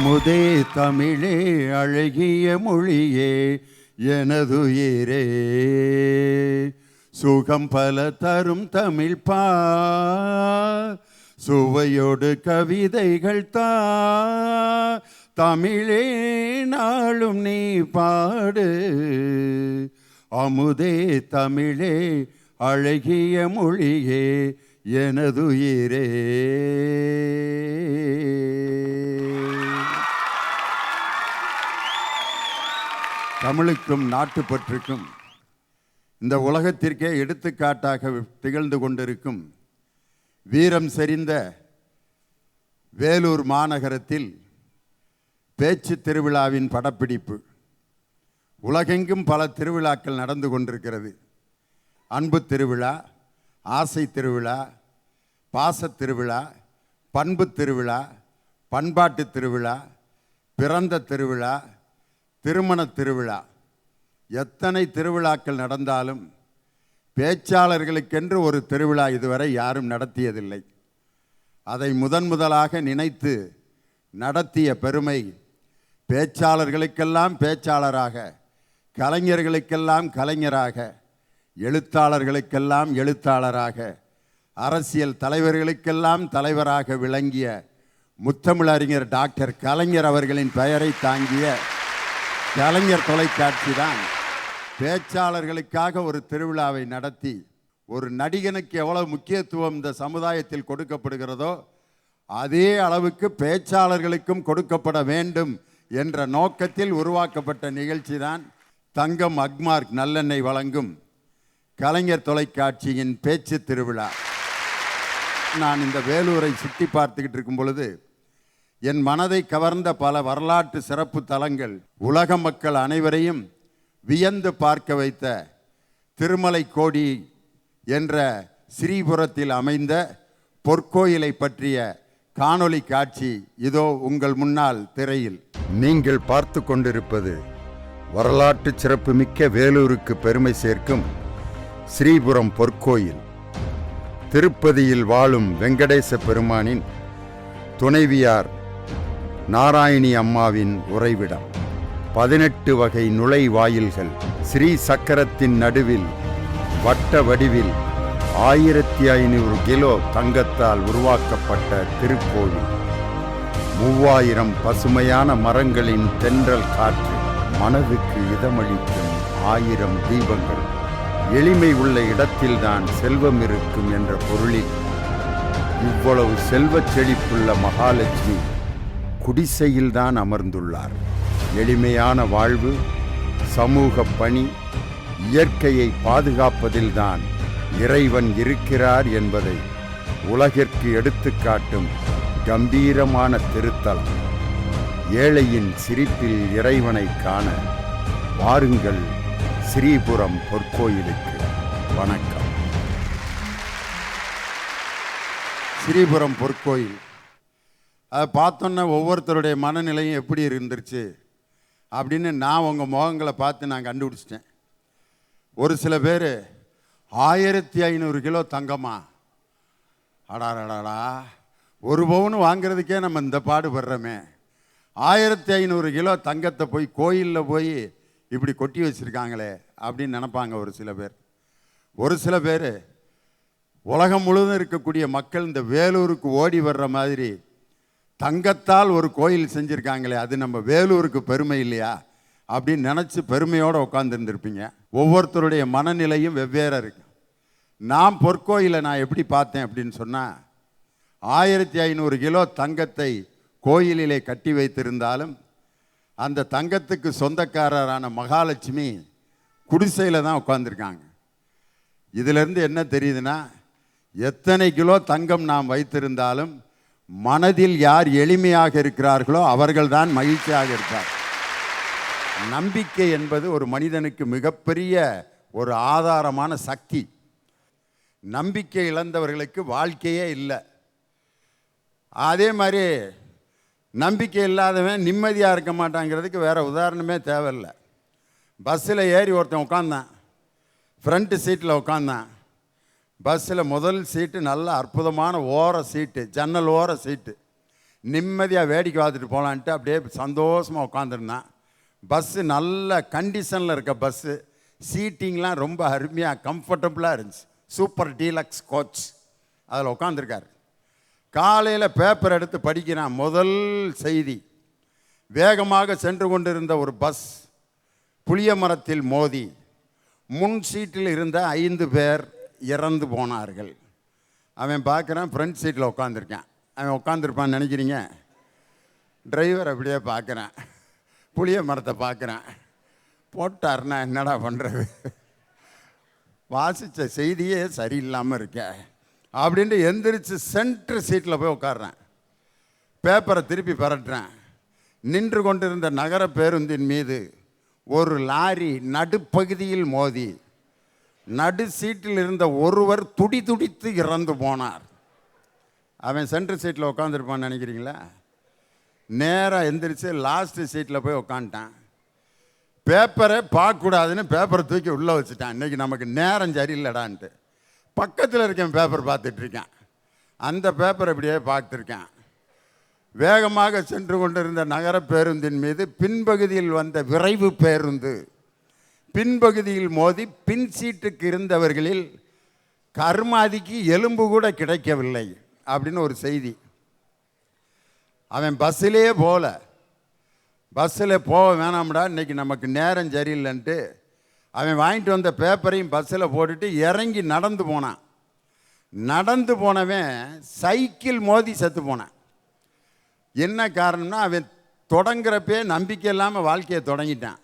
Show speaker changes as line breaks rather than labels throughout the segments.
அமுதே தமிழே அழகிய மொழியே எனதுயிரே, சுகம் பல தரும் தமிழ் பா, சுவையோடு கவிதைகள் தா, தமிழே நாளும் நீ பாடு. அமுதே தமிழே அழகிய மொழியே எனதுயிரே. தமிழுக்கும் நாட்டுப்பற்றுக்கும் இந்த உலகத்திற்கே எடுத்துக்காட்டாக திகழ்ந்து கொண்டிருக்கும் வீரம் செறிந்த வேலூர் மாநகரத்தில் பேச்சு திருவிழாவின் படப்பிடிப்பு. உலகெங்கும் பல திருவிழாக்கள் நடந்து கொண்டிருக்கிறது. அன்பு திருவிழா, ஆசை திருவிழா, பாச திருவிழா, பண்பு திருவிழா, பண்பாட்டு திருவிழா, பிறந்த திருவிழா, திருமண திருவிழா. எத்தனை திருவிழாக்கள் நடந்தாலும் பேச்சாளர்களுக்கென்று ஒரு திருவிழா இதுவரை யாரும் நடத்தியதில்லை. அதை முதலாக நினைத்து நடத்திய பெருமை பேச்சாளர்களுக்கெல்லாம் பேச்சாளராக, கலைஞர்களுக்கெல்லாம் கலைஞராக, எழுத்தாளர்களுக்கெல்லாம் எழுத்தாளராக, அரசியல் தலைவர்களுக்கெல்லாம் தலைவராக விளங்கிய முத்தமிழறிஞர் டாக்டர் கலைஞர் அவர்களின் பெயரை தாங்கிய கலைஞர் தொலைக்காட்சி தான் பேச்சாளர்களுக்காக ஒரு திருவிழாவை நடத்தி, ஒரு நடிகனுக்கு எவ்வளவு முக்கியத்துவம் இந்த சமுதாயத்தில் கொடுக்கப்படுகிறதோ அதே அளவுக்கு பேச்சாளர்களுக்கும் கொடுக்கப்பட வேண்டும் என்ற நோக்கத்தில் உருவாக்கப்பட்ட நிகழ்ச்சி தான் தங்கம் அக்மார்க் நல்லெண்ணெய் வழங்கும் கலைஞர் தொலைக்காட்சியின் பேச்சு திருவிழா. நான் இந்த வேலூரை சுற்றி பார்த்துக்கிட்டு இருக்கும் பொழுது என் மனதை கவர்ந்த பல வரலாற்று சிறப்பு தலங்கள், உலக மக்கள் அனைவரையும் வியந்து பார்க்க வைத்த திருமலை கோடி என்ற ஸ்ரீபுரத்தில் அமைந்த பொற்கோயிலை பற்றிய காணொளி காட்சி இதோ உங்கள் முன்னால் திரையில். நீங்கள் பார்த்து கொண்டிருப்பது வரலாற்று சிறப்புமிக்க வேலூருக்கு பெருமை சேர்க்கும் ஸ்ரீபுரம் பொற்கோயில். திருப்பதியில் வாழும் வெங்கடேச பெருமானின் துணைவியார் நாராயணி அம்மாவின் உறைவிடம். 18 வகை நுழைவாயில்கள், ஸ்ரீ சக்கரத்தின் நடுவில் வட்ட வடிவில் 1500 கிலோ தங்கத்தால் உருவாக்கப்பட்ட திருக்கோவில். 3000 பசுமையான மரங்களின் தென்றல் காற்று, மனதுக்கு இதமளிக்கும் 1000 தீபங்கள். எளிமை உள்ள இடத்தில்தான் செல்வம் இருக்கும் என்ற பொருளில் இவ்வளவு செல்வச் செழிப்புள்ள மகாலட்சுமி குடிசையில்தான் அமர்ந்துள்ளார். எளிமையான வாழ்வு, சமூக பணி, இயற்கையை பாதுகாப்பதில்தான் இறைவன் இருக்கிறார் என்பதை உலகிற்கு எடுத்துக்காட்டும் கம்பீரமான திருத்தலம். ஏழையின் சிரிப்பில் இறைவனை காண வாருங்கள் ஸ்ரீபுரம் பொற்கோயிலுக்கு. வணக்கம். ஸ்ரீபுரம் பொற்கோயில் அதை பார்த்தோன்னா ஒவ்வொருத்தருடைய மனநிலையும் எப்படி இருந்துருச்சு அப்படின்னு நான் உங்கள் முகங்களை பார்த்து நான் கண்டுபிடிச்சிட்டேன். ஒரு சில பேர் 1500 கிலோ தங்கமா, அடாடா, ஒரு பவுன் வாங்கிறதுக்கே நம்ம இந்த பாடுபடுறோமே, 1500 கிலோ தங்கத்தை போய் கோயிலில் போய் இப்படி கொட்டி வச்சுருக்காங்களே அப்படின்னு நினப்பாங்க ஒரு சில பேர். ஒரு சில பேர் உலகம் முழுவதும் இருக்கக்கூடிய மக்கள் இந்த வேலூருக்கு ஓடி வர்ற மாதிரி தங்கத்தால் ஒரு கோயில் செஞ்சுருக்காங்களே, அது நம்ம வேலூருக்கு பெருமை இல்லையா அப்படின்னு நினச்சி பெருமையோடு உட்காந்துருந்துருப்பீங்க. ஒவ்வொருத்தருடைய மனநிலையும் வெவ்வேறு இருக்கு. நான் பொற்கோயிலை நான் எப்படி பார்த்தேன் அப்படின்னு சொன்னால், 1500 கிலோ தங்கத்தை கோயிலிலே கட்டி வைத்திருந்தாலும் அந்த தங்கத்துக்கு சொந்தக்காரரான மகாலட்சுமி குடிசையில் தான் உட்காந்துருக்காங்க. இதிலேருந்து என்ன தெரியுதுன்னா, எத்தனை கிலோ தங்கம் நாம் வைத்திருந்தாலும் மனதில் யார் எளிமையாக இருக்கிறார்களோ அவர்கள்தான் மகிழ்ச்சியாக இருப்பார். நம்பிக்கை என்பது ஒரு மனிதனுக்கு மிகப்பெரிய ஒரு ஆதாரமான சக்தி. நம்பிக்கை இழந்தவர்களுக்கு வாழ்க்கையே இல்லை. அதே மாதிரி நம்பிக்கை இல்லாதவன் நிம்மதியாக இருக்க மாட்டாங்கிறதுக்கு வேறு உதாரணமே தேவையில்லை. பஸ்ஸில் ஏறி ஒருத்தன் உட்காந்தான், ஃப்ரண்ட்டு சீட்டில் உட்காந்தான். பஸ்ஸில் முதல் சீட்டு நல்ல அற்புதமான ஓர சீட்டு, ஜன்னல் ஓர சீட்டு. நிம்மதியாக வேடிக்கை பார்த்துட்டு போகலான்ட்டு அப்படியே சந்தோஷமாக உட்காந்துருந்தான். பஸ்ஸு நல்ல கண்டிஷனில் இருக்க பஸ்ஸு, சீட்டிங்லாம் ரொம்ப அருமையாக கம்ஃபர்டபுளாக இருந்துச்சு. சூப்பர் டீலக்ஸ் கோச், அதில் உட்காந்துருக்கார். காலையில் பேப்பர் எடுத்து படிக்கிறான். முதல் செய்தி, வேகமாக சென்று கொண்டிருந்த ஒரு பஸ் புளிய மரத்தில் மோதி முன் சீட்டில் இருந்த 5 பேர் இறந்து போனார்கள். அவன் பார்க்குறான், ஃப்ரண்ட் சீட்டில் உட்காந்துருக்கான். அவன் உட்காந்துருப்பான்னு நினைக்கிறீங்க? டிரைவர் அப்படியே பார்க்குறான், புளிய மரத்தை பார்க்குறான். போட்டார்னா என்னடா பண்ணுறது, வாசித்த செய்தியே சரியில்லாமல் இருக்க அப்படின்ட்டு எந்திரிச்சு சென்ட்ரு சீட்டில் போய் உட்காடுறான். பேப்பரை திருப்பி பரட்டுறான். நின்று கொண்டிருந்த நகர பேருந்தின் மீது ஒரு லாரி நடுப்பகுதியில் மோதி நடு சீட்டில் இருந்த ஒருவர் துடித்து இறந்து போனார். அவன் சென்ட்ரு சீட்டில் உட்காந்துருப்பான்னு நினைக்கிறீங்களா? நேராக எந்திரிச்சு லாஸ்ட்டு சீட்டில் போய் உட்காந்துட்டான். பேப்பரை பார்க்கக்கூடாதுன்னு பேப்பரை தூக்கி உள்ளே வச்சுட்டான். இன்றைக்கி நமக்கு நேரம் சரியில்லைடான்ட்டு பக்கத்தில் இருக்கேன் பேப்பர் பார்த்துட்ருக்கேன். அந்த பேப்பரை இப்படியே பார்த்துருக்கேன். வேகமாக சென்று கொண்டிருந்த நகர பேருந்தின் மீது பின்பகுதியில் வந்த விரைவு பேருந்து பின்பகுதியில் மோதி பின் சீட்டுக்கு இருந்தவர்களில் கர்மாதிக்கு எலும்பு கூட கிடைக்கவில்லை அப்படின்னு ஒரு செய்தி. அவன் பஸ்ஸிலே போகல. பஸ்ஸில் போக வேணாம்டா, இன்றைக்கி நமக்கு நேரம் சரியில்லைன்ட்டு அவன் வாங்கிட்டு வந்த பேப்பரையும் பஸ்ஸில் போட்டுட்டு இறங்கி நடந்து போனான். நடந்து போனவன் சைக்கிள் மோதி செத்து போனான். என்ன காரணம்னா, அவன் தொடங்குறப்பே நம்பிக்கை இல்லாமல் வாழ்க்கையை தொடங்கிட்டான்.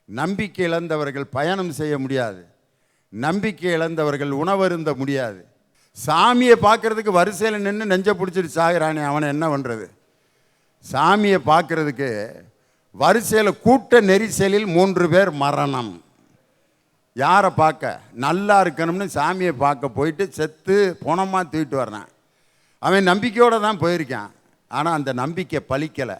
நம்பிக்கை இழந்தவர்கள் பயணம் செய்ய முடியாது. நம்பிக்கை இழந்தவர்கள் உணவருந்த முடியாது. சாமியை பார்க்கறதுக்கு வரிசையில் நின்று நெஞ்சை பிடிச்சிட்டு சாகுறானே, அவனை என்ன பண்ணுறது? சாமியை பார்க்கறதுக்கு வரிசையில் கூட்ட நெரிசலில் 3 பேர் மரணம். யாரை பார்க்க? நல்லா இருக்கணும்னு சாமியை பார்க்க போயிட்டு செத்து பணமாக தூக்கிட்டு வர்றான். அவன் நம்பிக்கையோடு தான் போயிருக்கான். ஆனால் அந்த நம்பிக்கை பலிக்கலை.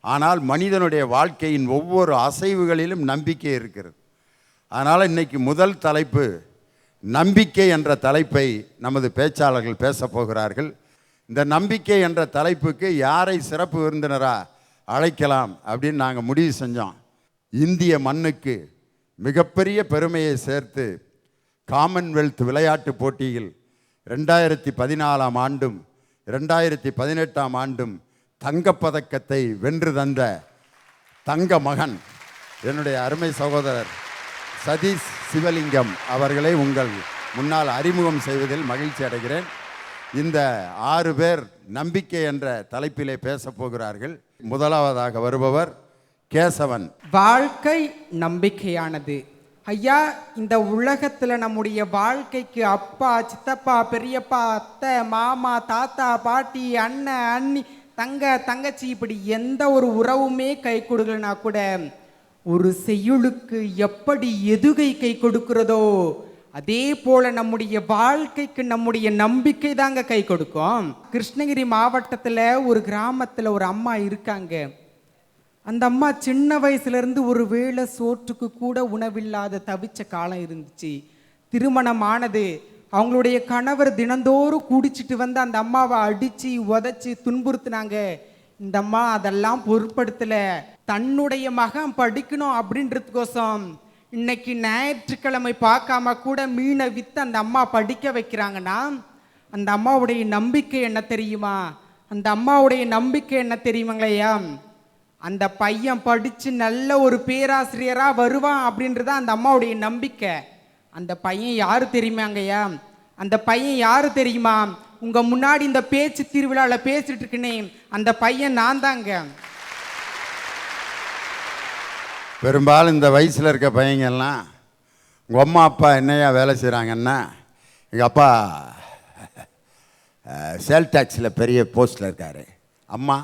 ஆனால் மனிதனுடைய வாழ்க்கையின் ஒவ்வொரு அசைவுகளிலும் நம்பிக்கை இருக்கிறது. அதனால் இன்றைக்கி முதல் தலைப்பு, நம்பிக்கை என்ற தலைப்பை நமது பேச்சாளர்கள் பேசப் போகிறார்கள். இந்த நம்பிக்கை என்ற தலைப்புக்கு யாரை சிறப்பு விருந்தினராக அழைக்கலாம் அப்படின்னு நாங்கள் முடிவு செஞ்சோம். இந்திய மண்ணுக்கு மிகப்பெரிய பெருமையை சேர்த்து காமன்வெல்த் விளையாட்டுப் போட்டியில் 2014ஆம் ஆண்டும் 2018ஆம் ஆண்டும் தங்கப்பதக்கத்தை வென்று தந்த தங்க மகன் என்னுடைய அருமை சகோதரர் சதீஷ் சிவலிங்கம் அவர்களை உங்கள் முன்னால் அறிமுகம் செய்வதில் மகிழ்ச்சி அடைகிறேன். இந்த 6 பேர் நம்பிக்கை என்ற தலைப்பிலே பேசப் போகிறார்கள். முதலாவதாக வருபவர் கேசவன்.
வாழ்க்கை நம்பிக்கையானது. ஐயா, இந்த உலகத்தில் நம்முடைய வாழ்க்கைக்கு அப்பா, சித்தப்பா, பெரியப்பா, அத்தை, மாமா, தாத்தா, பாட்டி, அண்ணன், அண்ணி, தங்கச்சி, இப்படி எந்த ஒரு உறவுமே கை கொடுக்கலனா கூட ஒரு செய்யுளுக்கு எப்படி எதுகை கை கொடுக்கிறதோ அதே போல நம்முடைய வாழ்க்கைக்கு நம்முடைய நம்பிக்கை தாங்க கை கொடுக்கும். கிருஷ்ணகிரி மாவட்டத்தில் ஒரு கிராமத்தில் ஒரு அம்மா இருக்காங்க. அந்த அம்மா சின்ன வயசுலேருந்து ஒரு வேளை சோற்றுக்கு கூட உணவில்லாத தவிச்ச காலம் இருந்துச்சு. திருமணம் ஆனது. அவங்களுடைய கணவர் தினந்தோறும் குடிச்சிட்டு வந்து அந்த அம்மாவை அடித்து உதச்சி துன்புறுத்தினாங்க. இந்த அம்மா அதெல்லாம் பொருட்படுத்தலை. தன்னுடைய மகன் படிக்கணும் அப்படின்றதுக்கோசம் இன்னைக்கு ஞாயிற்றுக்கிழமை பார்க்காம கூட மீனை விற்று அந்த அம்மா படிக்க வைக்கிறாங்கன்னா அந்த அம்மாவுடைய நம்பிக்கை என்ன தெரியுமா? அந்த அம்மாவுடைய நம்பிக்கை என்ன தெரியுமாங்களையா? அந்த பையன் படித்து நல்ல ஒரு பேராசிரியராக வருவான் அப்படின்றத அந்த அம்மாவுடைய நம்பிக்கை. அந்த பையன் யார் தெரியுமாங்கய்யா? அந்த பையன் யார் தெரியுமா? உங்கள் முன்னாடி இந்த பேச்சு திருவிழாவில் பேசிட்டு இருக்கனே அந்த பையன் நான் தாங்க.
பெரும்பாலும் இந்த வயசில் இருக்க பையங்கள்லாம் உங்கள் அம்மா அப்பா என்னையா வேலை செய்கிறாங்கன்னா, எங்கள் அப்பா சேல் டாக்ஸில் பெரிய போஸ்ட்டில் இருக்கார், அம்மா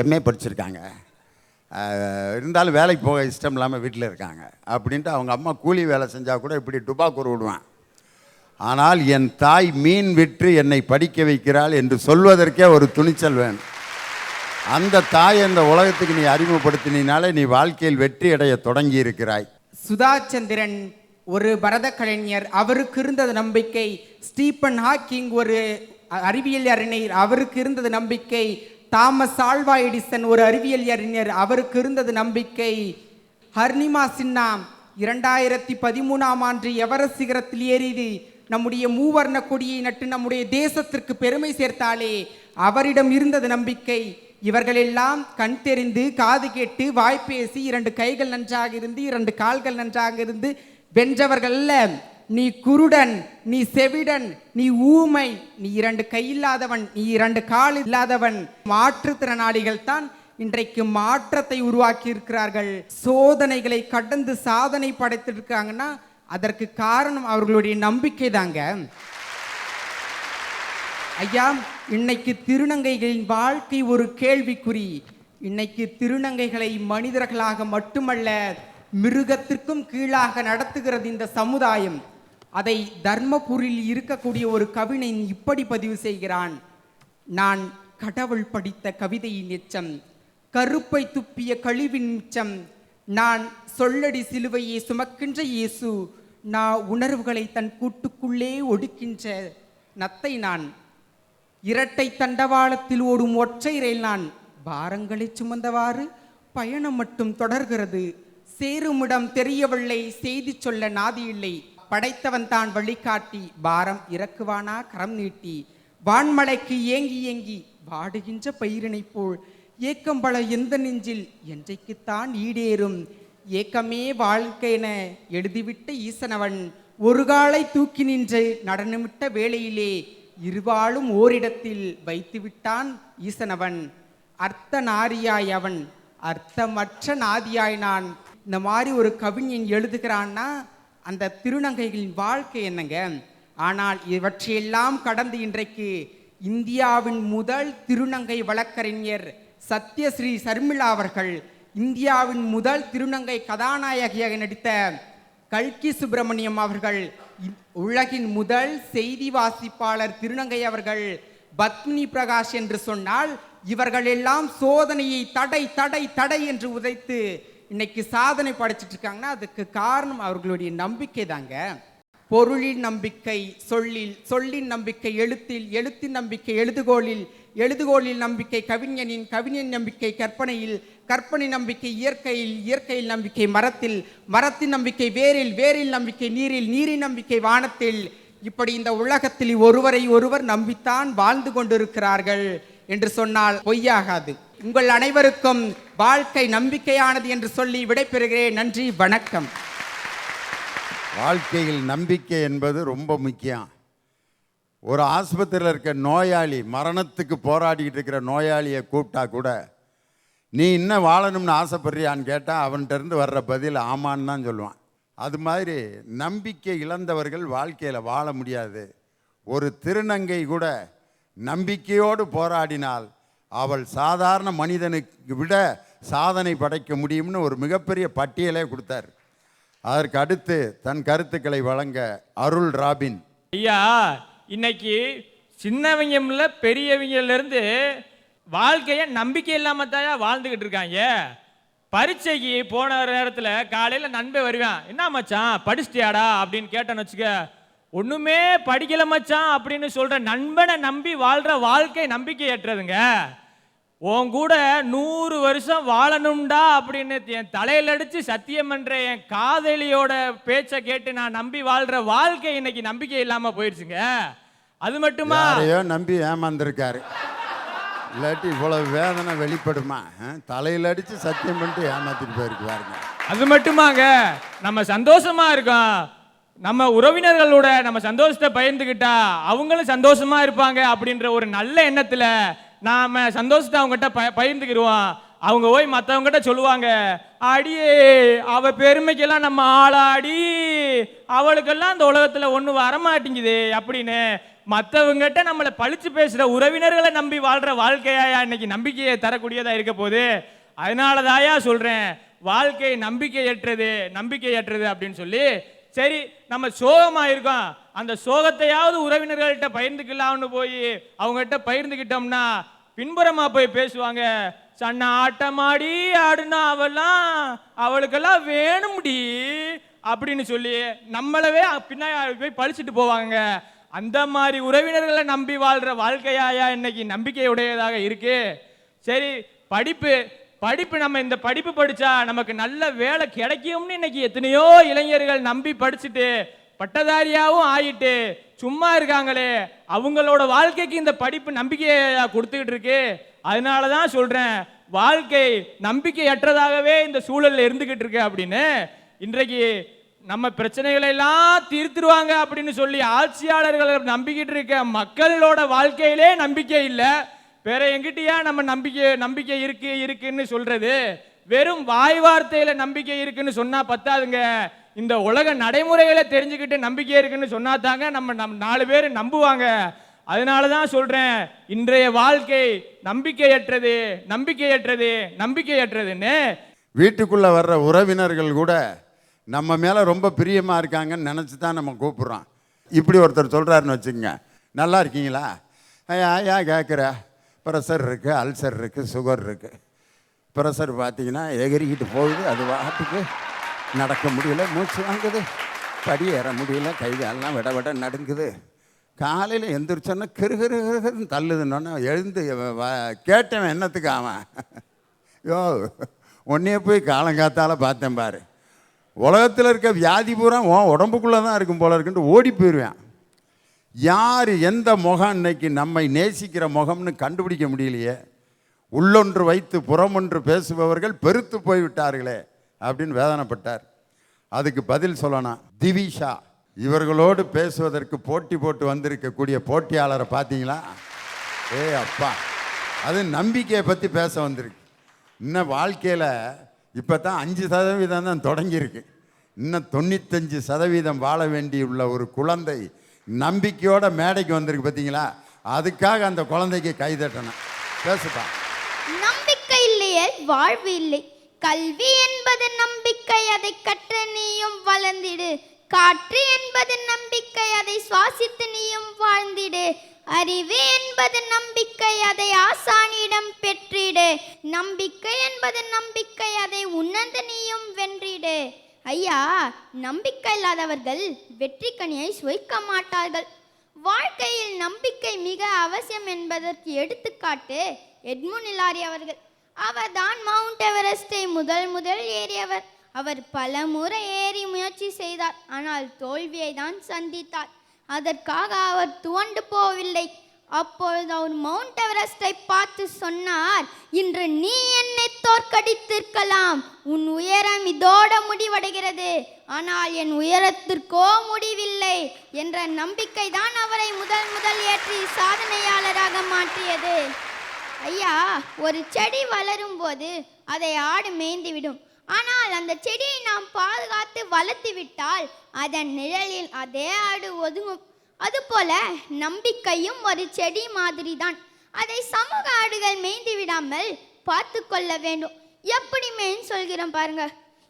எம்ஏ படிச்சிருக்காங்க, இருந்தாலும் வேலைக்கு போக இஷ்டம் இல்லாமல் வீட்டில் இருக்காங்க அப்படின்ட்டு அவங்க அம்மா கூலி வேலை செஞ்சால் கூட இப்படி டுபாக்கூர் விடுவான். ஆனால் என் தாய் மீன் விற்று என்னை படிக்க வைக்கிறாள் என்று சொல்வதற்கே ஒரு துணிச்சல் வேணும். அந்த தாய் இந்த உலகத்துக்கு நீ அறிமுகப்படுத்தினாலே நீ வாழ்க்கையில் வெற்றி அடைய தொடங்கி இருக்கிறாய்.
சுதாச்சந்திரன் ஒரு பரத கலைஞர். அவருக்கு இருந்த நம்பிக்கை. ஸ்டீபன் ஹாக்கிங் ஒரு அறிவியல் அறிஞர், அவருக்கு இருந்தது நம்பிக்கை. தாமஸ் ஆல்வா எடிசன் ஒரு அறிவியல் அறிஞர், அவருக்கு இருந்தது நம்பிக்கை. ஹர்னிமா சின்ஹா 2013ஆம் ஆண்டு எவரெஸ்ட் சிகரத்தில் ஏறி நம்முடைய மூவர்ண கொடியை நட்டு நம்முடைய தேசத்திற்கு பெருமை சேர்த்தாலே அவரிடம் இருந்தது நம்பிக்கை. இவர்களெல்லாம் கண் தெரிந்து காது கேட்டு வாய்ப்பேசி 2 கைகள் நன்றாக இருந்து 2 கால்கள் நன்றாக இருந்து வென்றவர்கள் அல்ல. நீ குருடன், நீ செவிடன், நீ ஊமை, நீ 2 கை இல்லாதவன், நீ 2 கால் இல்லாதவன். மாற்றுத்திறனாளிகள் தான் இன்றைக்கு மாற்றத்தை உருவாக்கி இருக்கிறார்கள். சோதனைகளை கடந்து சாதனை படைத்திருக்காங்கன்னா அதற்கு காரணம் அவர்களுடைய நம்பிக்கை தாங்க. ஐயா, இன்னைக்கு திருநங்கைகளின் வாழ்க்கை ஒரு கேள்விக்குறி. இன்னைக்கு திருநங்கைகளை மனிதர்களாக மட்டுமல்ல மிருகத்திற்கும் கீழாக நடத்துகிறது இந்த சமுதாயம். அதை தர்மபுரியில் இருக்கக்கூடிய ஒரு கவிஞன் இப்படி பதிவு செய்கிறான்: நான் கடவுள் படித்த கவிதையின் எச்சம், கருப்பை துப்பிய கழிவின் மிச்சம், நான் சொல்லடி சிலுவையை சுமக்கின்ற இயேசு, நான் உணர்வுகளை தன் கூட்டுக்குள்ளே ஒடுக்கின்ற நத்தை நான், இரட்டை தண்டவாளத்தில் ஓடும் ஒற்றை ரயில் நான், பாரங்களை சுமந்தவாறு பயணம் மட்டும் தொடர்கிறது, சேருமிடம் தெரியவில்லை, செய்தி சொல்ல நாதி இல்லை, படைத்தவன் தான் வழிகாட்டி, பாரம் இறக்குவானா கரம் நீட்டி, வான்மலைக்கு ஏங்கி ஏங்கி வாடுகின்ற பயிரினை போல் ஏக்கம்பள எந்த நெஞ்சில் என்றைக்குத்தான் ஈடேறும், ஏக்கமே வாழ்க்கையென எழுதிவிட்ட ஈசனவன், ஒரு காலை தூக்கி நின்று நடனமிட்ட வேளையிலே இருவாளும் ஓரிடத்தில் வைத்து விட்டான் ஈசனவன், அர்த்த நாரியாய் அவன் அர்த்தமற்ற நாதியாய் நான். இந்த மாதிரி ஒரு கவிஞன் எழுதுகிறான்னா அந்த திருநங்கைகளின் வாழ்க்கை என்னங்க. ஆனால் இவற்றையெல்லாம் கடந்து இன்றைக்கு இந்தியாவின் முதல் திருநங்கை வழக்கறிஞர் சத்யஸ்ரீ சர்மிளா அவர்கள், இந்தியாவின் முதல் திருநங்கை கதாநாயகியாக நடித்த கல்கி சுப்பிரமணியம் அவர்கள், உலகின் முதல் செய்தி வாசிப்பாளர் திருநங்கை அவர்கள் பத்மினி பிரகாஷ் என்று சொன்னால் இவர்கள் எல்லாம் சோதனையை தடை தடை தடை என்று உதைத்து இன்னைக்கு சாதனை படைச்சிட்டு இருக்காங்கன்னா அதுக்கு காரணம் அவர்களுடைய நம்பிக்கை தாங்க. பொருளின் நம்பிக்கை சொல்லில், சொல்லின் நம்பிக்கை எழுத்தில், எழுத்தின் நம்பிக்கை எழுதுகோலில், எழுதுகோலில் நம்பிக்கை கவிஞனின், கவிஞன் நம்பிக்கை கற்பனையில், கற்பனை நம்பிக்கை இயற்கையில், இயற்கையில் நம்பிக்கை மரத்தில், மரத்தின் நம்பிக்கை வேரில், வேரில் நம்பிக்கை நீரில், நீரின் நம்பிக்கை வானத்தில். இப்படி இந்த உலகத்தில் ஒருவரை ஒருவர் நம்பித்தான் வாழ்ந்து கொண்டிருக்கிறார்கள் என்று சொன்னால் பொய்யாகாது. உங்கள் அனைவருக்கும் வாழ்க்கை நம்பிக்கையானது என்று சொல்லி விடைபெறுகிறேன். நன்றி, வணக்கம்.
வாழ்க்கையில் நம்பிக்கை என்பது ரொம்ப முக்கியம். ஒரு ஆஸ்பத்திரியில் இருக்க நோயாளி, மரணத்துக்கு போராடிக்கிட்டு இருக்கிற நோயாளியை கூப்பிட்டா கூட நீ இன்னும் வாழணும்னு ஆசைப்படுறியான்னு கேட்டால் அவன்கிட்ட இருந்து வர்ற பதில் ஆமான்னு தான் சொல்லுவான். அது மாதிரி நம்பிக்கை இழந்தவர்கள் வாழ்க்கையில் வாழ முடியாது. ஒரு திருநங்கை கூட நம்பிக்கையோடு போராடினால் அவள் சாதாரண மனிதனுக்கு விட சாதனை படைக்க முடியும்னு ஒரு மிகப்பெரிய பட்டியலே கொடுத்தார். அதற்கு அடுத்து தன் கருத்துக்களை வழங்க அருள் ராபின்.
ஐயா, இன்னைக்கு சின்னவங்கல பெரியவங்கல இருந்து வாழ்க்கைய நம்பிக்கை இல்லாம தான் வாழ்ந்துகிட்டு இருக்காங்க. பரீட்சைக்கு போன நேரத்தில் காலையில் நண்பன் வருவேன், என்ன மச்சான் படிச்சிட்டியாடா அப்படின்னு கேட்டேன்னு வச்சுக்க, ஒண்ணுமே படிக்கல மச்சான் அப்படின்னு சொல்ற நண்பனை நம்பி வாழ்ற வாழ்க்கை நம்பிக்கை ஏற்றதுங்க. உன் கூட 100 வருஷம் வாழணும்டா அப்படின்னு என் தலையில் அடிச்சு சத்தியம் பண்ற என் காதலியோட பேச்சை கேட்டு நான் நம்பி வாழ்ற வாழ்க்கை இன்னைக்கு நம்பிக்கை இல்லாம போயிடுச்சுங்க. அது மட்டுமா,
யாரையோ நம்பி ஏமாந்துருக்காரு, இல்லாட்டி இவ்வளவு வேதனை வெளிப்படுமா? தலையில் அடிச்சு சத்தியம் பண்ணிட்டு ஏமாத்திட்டு போயிருக்கு பாருங்க.
அது மட்டுமாங்க, நம்ம சந்தோஷமா இருக்கோம், நம்ம உறவினர்களோட நம்ம சந்தோஷத்தை பகிர்ந்துக்கிட்டா அவங்களும் சந்தோஷமா இருப்பாங்க அப்படின்ற ஒரு நல்ல எண்ணத்துல நாம சந்தோஷத்தை அவங்ககிட்ட பகிர்ந்துக்கிடுவோம். அவங்க போய் மற்றவங்ககிட்ட சொல்லுவாங்க, அடியே அவ பெருமைக்கெல்லாம் நம்ம ஆளாடி, அவளுக்கெல்லாம் இந்த உலகத்துல ஒண்ணு வரமாட்டேங்குது அப்படின்னு மற்றவங்ககிட்ட நம்மளை பழிச்சு பேசுற உறவினர்களை நம்பி வாழ்ற வாழ்க்கையா இன்னைக்கு நம்பிக்கையை தரக்கூடியதா இருக்க போது. அதனாலதாயா சொல்றேன், வாழ்க்கை நம்பிக்கையற்றது, நம்பிக்கையற்றது அப்படின்னு சொல்லி. சரி, நம்ம சோகமா இருக்கோம், அந்த சோகத்தையாவது உறவினர்கள்ட்ட பகிர்ந்துக்கலாம்னு போய் அவங்ககிட்ட பகிர்ந்துக்கிட்டோம்னா பின்புறமா போய் பேசுவாங்க, சன்ன ஆட்டமாடி ஆடுனா அவளுக்கெல்லாம் வேணும்டி அப்படின்னு சொல்லி நம்மளவே பின்னாடி போய் பழிச்சிட்டு போவாங்க. அந்த மாதிரி உறவினர்களை நம்பி வாழ்ற வாழ்க்கையாயா இன்னைக்கு நம்பிக்கையுடையதாக இருக்கு? சரி, படிப்பு நம்ம இந்த படிப்பு படிச்சா நமக்கு நல்ல வேலை கிடைக்கும்னு இன்னைக்கு எத்தனையோ இளைஞர்கள் நம்பி படிச்சுட்டு பட்டதாரியாவும் ஆயிட்டு சும்மா இருக்காங்களே, அவங்களோட வாழ்க்கைக்கு இந்த படிப்பு நம்பிக்கையை கொடுத்துக்கிட்டு இருக்கு. அதனால தான் சொல்றேன், வாழ்க்கை நம்பிக்கையற்றதாகவே இந்த சூழல்ல இருந்துகிட்டு இருக்கு அப்படின்னு. இன்றைக்கு நம்ம பிரச்சனைகளை எல்லாம் தீர்த்துருவாங்க அப்படின்னு சொல்லி ஆட்சியாளர்களை நம்பிக்கிட்டு இருக்க மக்களோட வாழ்க்கையிலே நம்பிக்கை இல்லை. வேற எங்கிட்டயா நம்ம நம்பிக்கை இருக்குன்னு சொல்றது? வெறும் வாய் வார்த்தையில நம்பிக்கை இருக்குன்னு சொன்னா பத்தாதுங்க. இந்த உலக நடைமுறைகளை தெரிஞ்சுக்கிட்டு நம்பிக்கை இருக்குன்னு சொன்னா தாங்க நம்ம 4 பேர் நம்புவாங்க. அதனால தான் சொல்றேன், இன்றைய வாழ்க்கை நம்பிக்கையற்றதுன்னு.
வீட்டுக்குள்ளே வர்ற உறவினர்கள் கூட நம்ம மேலே ரொம்ப பிரியமாக இருக்காங்கன்னு நினச்சி தான் நம்ம கூப்பிட்றோம். இப்படி ஒருத்தர் சொல்கிறாருன்னு வச்சுக்கோங்க, நல்லா இருக்கீங்களா, ஐயா கேட்குற, ப்ரெஷர் இருக்குது, அல்சர் இருக்குது, சுகர் இருக்குது. ப்ரெஷர் பார்த்தீங்கன்னா எகிரிக்கிட்டு போகுது, அது வாட்டுக்கு நடக்க முடியல, மூச்சு வாங்குது, படி ஏற முடியல, கைகாலெலாம் விட நடுங்குது. காலையில் எந்திரிச்சோன்னா கிருகிருன்னு தள்ளுதுன்னொன்னே எழுந்து கேட்டவன் என்னத்துக்கு அவன், யோ உன்னையே போய் காலங்காத்தால் பார்த்தேன் பாரு, உலகத்தில் இருக்க வியாதி பூரா உடம்புக்குள்ளே தான் இருக்கும் போல இருக்குன்ட்டு ஓடி போயிடுவேன். யார் எந்த முகம் இன்னைக்கு நம்மை நேசிக்கிற முகம்னு கண்டுபிடிக்க முடியலையே. உள்ளொன்று வைத்து புறமொன்று பேசுபவர்கள் பெருத்து போய்விட்டார்களே அப்படின்னு வேதனைப்பட்டார். அதுக்கு பதில் சொல்லணும், திவிஷா இவர்களோடு பேசுவதற்கு போட்டி போட்டு வந்திருக்கக்கூடிய போட்டியாளரை பார்த்தீங்களா? அப்பா, அது நம்பிக்கையை பற்றி பேச வந்திருக்கு. இன்னும் வாழ்க்கையில் இப்போ தான் 5% தான் தொடங்கியிருக்கு. இன்னும் 95% வாழ வேண்டியுள்ள ஒரு குழந்தை நம்பிக்கையோட மேடைக்கு வந்திருக்கு பார்த்தீங்களா? அதுக்காக அந்த குழந்தைக்கு கைதட்டணும். பேசுப்பா.
நம்பிக்கை இல்லையே வாழ்வு இல்லை. கல்வி என்பது நம்பிக்கை, அதை கற்று நீயும் வளர்ந்திடு. காற்று என்பது நம்பிக்கை, அதை சுவாசித்து நீயும் வாழ்ந்திடு. அறிவு என்பது நம்பிக்கை, அதை ஆசானியிடம் பெற்றிடு. நம்பிக்கை என்பது நம்பிக்கை, அதை உணர்ந்து நீயும் வென்றிடு. ஐயா, நம்பிக்கை இல்லாதவர்கள் வெற்றி கனியை சுவைக்க மாட்டார்கள். வாழ்க்கையில் நம்பிக்கை மிக அவசியம் என்பதற்கு எடுத்துக்காட்டு எட்மund ஹிலாரி அவர்கள். அவர் தான் மவுண்ட் எவரெஸ்டை முதல் ஏறியவர். அவர் பல முறை ஏறி முயற்சி செய்தார், ஆனால் தோல்வியை தான் சந்தித்தார். அதற்காக அவர் துவண்டு போகவில்லை. அப்பொழுது அவர் மவுண்ட் எவரெஸ்டை பார்த்து சொன்னார், இன்று நீ என்னை தோற்கடித்திருக்கலாம், உன் உயரம் இதோட முடிவடைகிறது, ஆனால் என் உயரத்திற்கோ முடிவில்லை என்ற நம்பிக்கை தான் அவரை முதல் ஏற்றி சாதனையாளராக மாற்றியது. ஐயா, ஒரு செடி வளரும் போது அதை ஆடு மேய்ந்துவிடும். ஆனால் அந்த செடியை நாம் பாதுகாத்து வளர்த்து விட்டால் அதன் நிழலில் அதே ஆடு ஒதுங்கும். அதுபோல நம்பிக்கையும் ஒரு செடி மாதிரி தான். அதை சமூக ஆடுகள் மேய்ந்து விடாமல் பார்த்து கொள்ள வேண்டும். எப்படி மேய்ன்னு சொல்கிறோம் பாருங்க.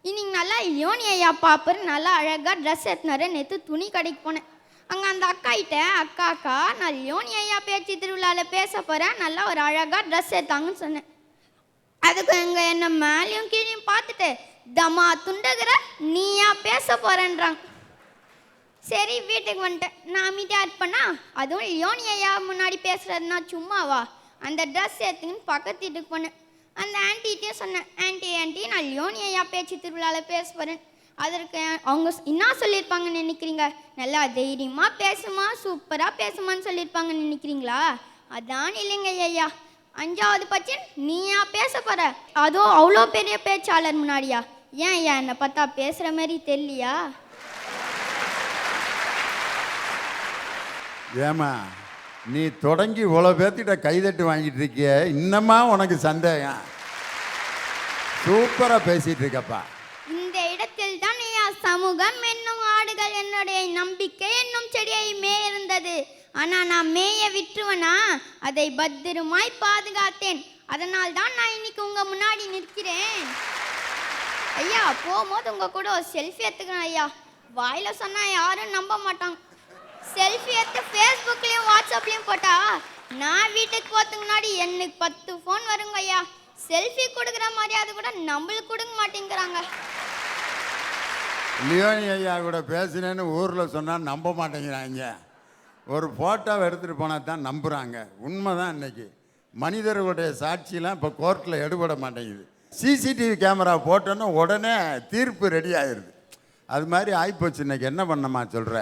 இன்னைக்கு நல்லா யோனி ஐயா பாப்பர் நல்லா அழகாக ட்ரெஸ் எடுத்துனாரு. நேற்று துணி கடைக்கு போனேன். அங்கே அந்த அக்காகிட்ட, அக்கா நான் யோனி ஐயா பேச்சு திருவிழாவில் பேச போகிறேன், நல்லா ஒரு அழகாக ட்ரெஸ் எடுத்தாங்கன்னு சொன்னேன். அதுக்கு எங்க என்ன மேலேயும் கீழையும் பார்த்துட்டு, தமா துண்டகிற நீயா பேச போறேன்றாங்க. சரி, வீட்டுக்கு வந்துட்டேன். நான் அமைதியாக இருப்பேன்னா, அதுவும் யோனி ஐயா முன்னாடி பேசுறதுனா சும்மாவா? அந்த ட்ரெஸ் எடுத்துக்கின்னு பக்கத்து வீட்டுக்கு போனேன். அந்த ஆன்ட்டிகிட்டே சொன்னேன், ஆன்ட்டி நான் யோனி ஐயா பேச்சு திருவிழாவில் பேச போகிறேன். அதற்கு அவங்க என்ன சொல்லியிருப்பாங்கன்னு நினைக்கிறீங்க? நல்லா தைரியமாக பேசுமா, சூப்பராக பேசுமான்னு சொல்லியிருப்பாங்கன்னு நினைக்கிறீங்களா? அதான் இல்லைங்க ஐயா, 5வது பட்சம் நீயா பேச போற, அதுவும் அவ்வளோ பெரிய பேச்சாளர் முன்னாடியா? ஏன் ஐயா என்னை பார்த்தா பேசுகிற மாதிரி தெரியலையா?
ஏமா, நீ தொடங்கி இவ்வளோ பேர்த்திட்ட கைதட்டு வாங்கிட்டு இருக்கிய, இன்னமா உனக்கு சந்தேகம்? சூப்பராக பேசிட்டு இருக்கப்பா.
இந்த இடத்தில் தான் ஐயா சமூகம் என்னும் ஆடுகள் என்னுடைய நம்பிக்கை என்னும் செடியை மேயிருந்தது. ஆனால் நான் மேய விட்டுருவனா? அதை பத்திரமாய் பாதுகாத்தேன். அதனால் தான் நான் இன்னைக்கு உங்கள் முன்னாடி நிற்கிறேன். ஐயா, போகும்போது உங்கள் கூட ஒரு செல்ஃபி எடுத்துக்கிறேன் ஐயா. வாயில் சொன்னால் யாரும் நம்ப மாட்டாங்க. செல்ஃபி எடுத்து ஃபேஸ்புக்லேயும் வாட்ஸ்அப்லேயும் போட்டா நான் வீட்டுக்கு போகிறதுக்கு முன்னாடி எனக்கு 10 ஃபோன் வருங்க ஐயா. செல்ஃபி கொடுக்குற மரியாதை கூட நம்மளுக்கு கொடுக்க மாட்டேங்கிறாங்க.
லியோனி ஐயா கூட பேசினேன்னு ஊரில் சொன்னால் நம்ப மாட்டேங்கிறாங்க. ஒரு ஃபோட்டோவை எடுத்துகிட்டு போனால் தான் நம்புகிறாங்க. உண்மை தான். இன்னைக்கு மனிதர்களுடைய சாட்சியெலாம் இப்போ கோர்ட்டில் எடுபட மாட்டேங்குது. சிசிடிவி கேமரா போட்டோன்னா உடனே தீர்ப்பு ரெடி ஆயிடுது. அது மாதிரி ஆகிப்போச்சு. இன்னைக்கு என்ன பண்ணமா சொல்கிற?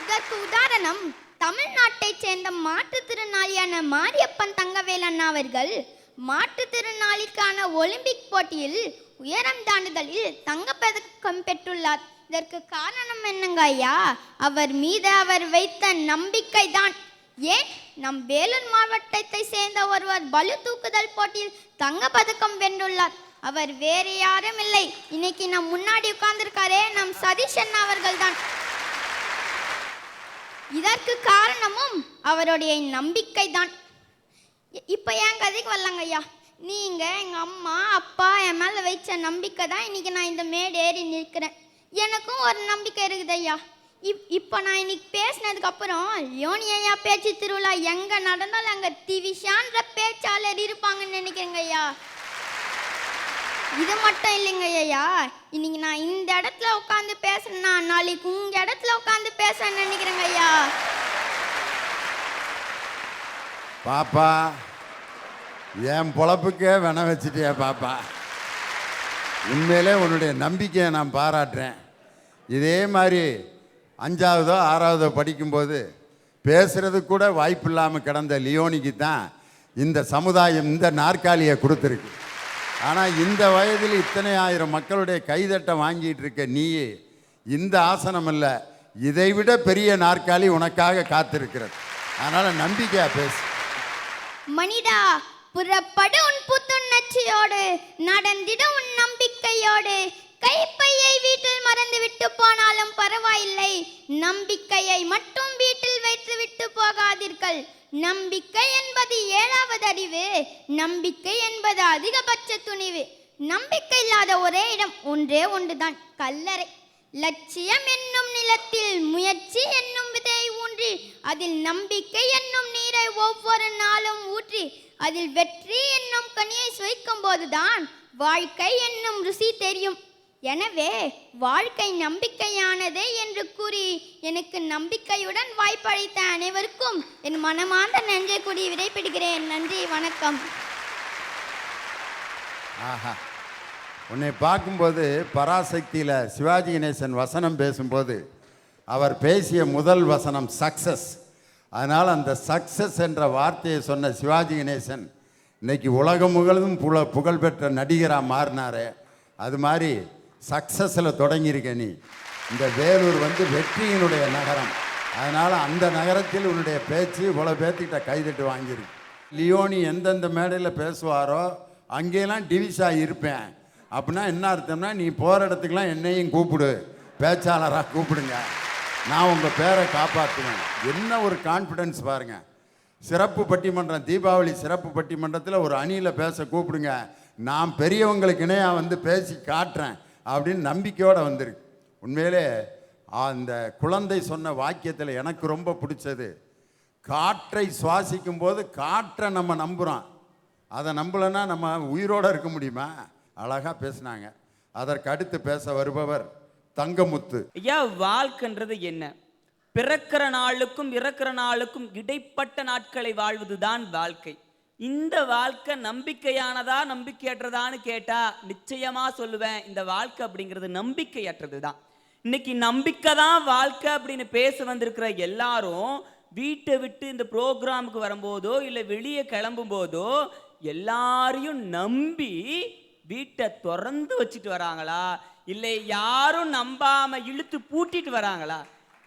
இதற்கு உதாரணம் தமிழ்நாட்டைச் சேர்ந்த மாற்றுத்திறனாளியான மாரியப்பன் தங்கவேல் அண்ணா அவர்கள் மாற்றுத்திறனாளிக்கான ஒலிம்பிக் போட்டியில் உயரம் தாண்டுதலில் தங்கப்பதக்கம் பெற்றுள்ளார். இதற்கு காரணம் என்னங்க ஐயா? அவர் மீது அவர் வைத்த நம்பிக்கை தான். ஏன், நம் வேலூர் மாவட்டத்தை சேர்ந்த ஒருவர் பளு தூக்குதல் போட்டியில் தங்கப்பதக்கம் வென்றுள்ளார். அவர் வேறு யாரும் இல்லை, இன்னைக்கு நம் முன்னாடி உட்கார்ந்திருக்காரே நம் சதீஷ் அண்ணா அவர்கள் தான். இதற்கு காரணமும் அவருடைய நம்பிக்கை தான். இப்போ என் கதைக்கு வரலாங்க ஐயா. நீங்கள் எங்கள் அம்மா அப்பா என் மேலே வைச்ச நம்பிக்கை தான் இன்றைக்கி நான் இந்த மேடு ஏறி நிற்கிறேன். எனக்கும் ஒரு நம்பிக்கை இருக்குது ஐயா. இப்போ நான் இன்னைக்கு பேசினதுக்கப்புறம் லியோனி ஐயா பேச்சு திருவிழா எங்கே நடந்தாலும் அங்கே திவிஷான்ற பேச்சாளர் இருப்பாங்கன்னு நினைக்கிறேங்க ஐயா. இது மட்டும் இல்லைங்க ஐயா, இன்னைக்கு நான் இந்த இடத்துல உட்காந்து பேசுறேன்னா நாளைக்கு உங்க இடத்துல உட்காந்து பேசுறேன்னு நினைக்கிறேங்க ஐயா.
பாப்பா, என் பொழப்புக்கே வேண வச்சுட்டியா பாப்பா. உண்மையிலே உன்னுடைய நம்பிக்கையை நான் பாராட்டுறேன். இதே மாதிரி 5ஆவதோ 6ஆவதோ படிக்கும்போது பேசுறது கூட வாய்ப்பு இல்லாமல் கிடந்த லியோனிக்கு தான் இந்த சமுதாயம் இந்த நாற்காலியை கொடுத்துருக்கு. ஆனால் இந்த வயதில் இத்தனை ஆயிரம் மக்களுடைய கைதட்டை வாங்கிட்டு இருக்க நீ இந்த ஆசனம் அல்ல, இதைவிட பெரிய நாற்காலி உனக்காக காத்திருக்கிறது. அதனால் நம்பிக்கையா பேசு.
மனிதா, புறப்படு உன் புத்துணர்ச்சியோடு, நடந்திட உன் நம்பிக்கையோடு. கைப்பையை வீட்டில் மறந்து விட்டு போனாலும் பரவாயில்லை, நம்பிக்கையை மட்டும் வீட்டில் வைத்து விட்டு போகாதீர்கள். நம்பிக்கை என்பது 7வது அறிவு, நம்பிக்கை என்பது அதிகபட்ச துணிவு. நம்பிக்கை இல்லாத ஒரே இடம் ஒன்றே ஒன்றுதான், கல்லறை. லட்சியம் என்னும் நிலத்தில் முயற்சி என்னும் விதை ஊன்றி, அதில் நம்பிக்கை என்னும் நீரை ஒவ்வொரு நாளும் ஊற்றி, அதில் வெற்றி என்னும் கனியை சுவைக்கும் போதுதான் வாழ்க்கை என்னும் ருசி தெரியும். எனவே வாழ்க்கை நம்பிக்கையானதே என்று கூறி எனக்கு நம்பிக்கையுடன் வாய்ப்பளித்த அனைவருக்கும் என் மனமார்ந்த நன்றி கூறி விடைபெறுகிறேன். நன்றி, வணக்கம்.
ஆஹா, உன்னை பார்க்கும்போது பராசக்தியில் சிவாஜி கணேசன் வசனம் பேசும்போது அவர் பேசிய முதல் வசனம் சக்சஸ். அதனால் அந்த சக்சஸ் என்ற வார்த்தையை சொன்ன சிவாஜி கணேசன் இன்னைக்கு உலகம் முழுவதும் புகழ்பெற்ற நடிகராக மாறினாரே, அது மாதிரி சக்ஸஸில் தொடங்கியிருக்க நீ. இந்த வேலூர் வெற்றியினுடைய நகரம். அதனால் அந்த நகரத்தில் உன்னுடைய பேச்சு இவ்வளோ பேர்த்திட்ட கைதட்டு வாங்கியிருக்கு. லியோனி எந்தெந்த மேடையில் பேசுவாரோ அங்கேயெல்லாம் டிவிஸாக இருப்பேன் அப்படின்னா என்ன அர்த்தம்னா, நீ போகிற இடத்துக்கெலாம் என்னையும் கூப்பிடு, பேச்சாளராக கூப்பிடுங்க, நான் உங்கள் பேரை காப்பாற்றுவேன். என்ன ஒரு கான்ஃபிடென்ஸ் பாருங்கள். சிறப்பு பட்டிமன்றம், தீபாவளி சிறப்பு பட்டிமன்றத்தில் ஒரு அணியில் பேச கூப்பிடுங்க, நான் பெரியவங்களுக்கு இணையாக பேசி காட்டுறேன் அப்படின்னு நம்பிக்கையோடு வந்திருக்கு. உண்மையிலே அந்த குழந்தை சொன்ன வாக்கியத்தில் எனக்கு ரொம்ப பிடிச்சது, காற்றை சுவாசிக்கும் போது காற்றை நம்ம நம்புகிறோம், அதை நம்பலைன்னா நம்ம உயிரோடு இருக்க முடியுமா? அழகாக பேசினாங்க. அதற்கு அடுத்து பேச வருபவர் தங்கமுத்து.
ஐயா, வாழ்க்கைன்றது என்ன? பிறக்கிற நாளுக்கும் இறக்கிற நாளுக்கும் இடைப்பட்ட நாட்களை வாழ்வதுதான் வாழ்க்கை. இந்த வாழ்க்கை நம்பிக்கையானதா நம்பிக்கையற்றதான்னு கேட்டா நிச்சயமா சொல்லுவேன், இந்த வாழ்க்கை அப்படிங்கிறது நம்பிக்கையற்றது தான். இன்னைக்கு நம்பிக்கை தான் வாழ்க்கை அப்படின்னு பேச வந்திருக்கிற எல்லாரும் வீட்டை விட்டு இந்த ப்ரோக்ராமுக்கு வரும்போதோ இல்லை வெளியே கிளம்பும் போதோ எல்லாரையும் நம்பி வீட்டை திறந்து வச்சுட்டு வராங்களா, இல்லை யாரும் நம்பாம இழுத்து பூட்டிட்டு வராங்களா?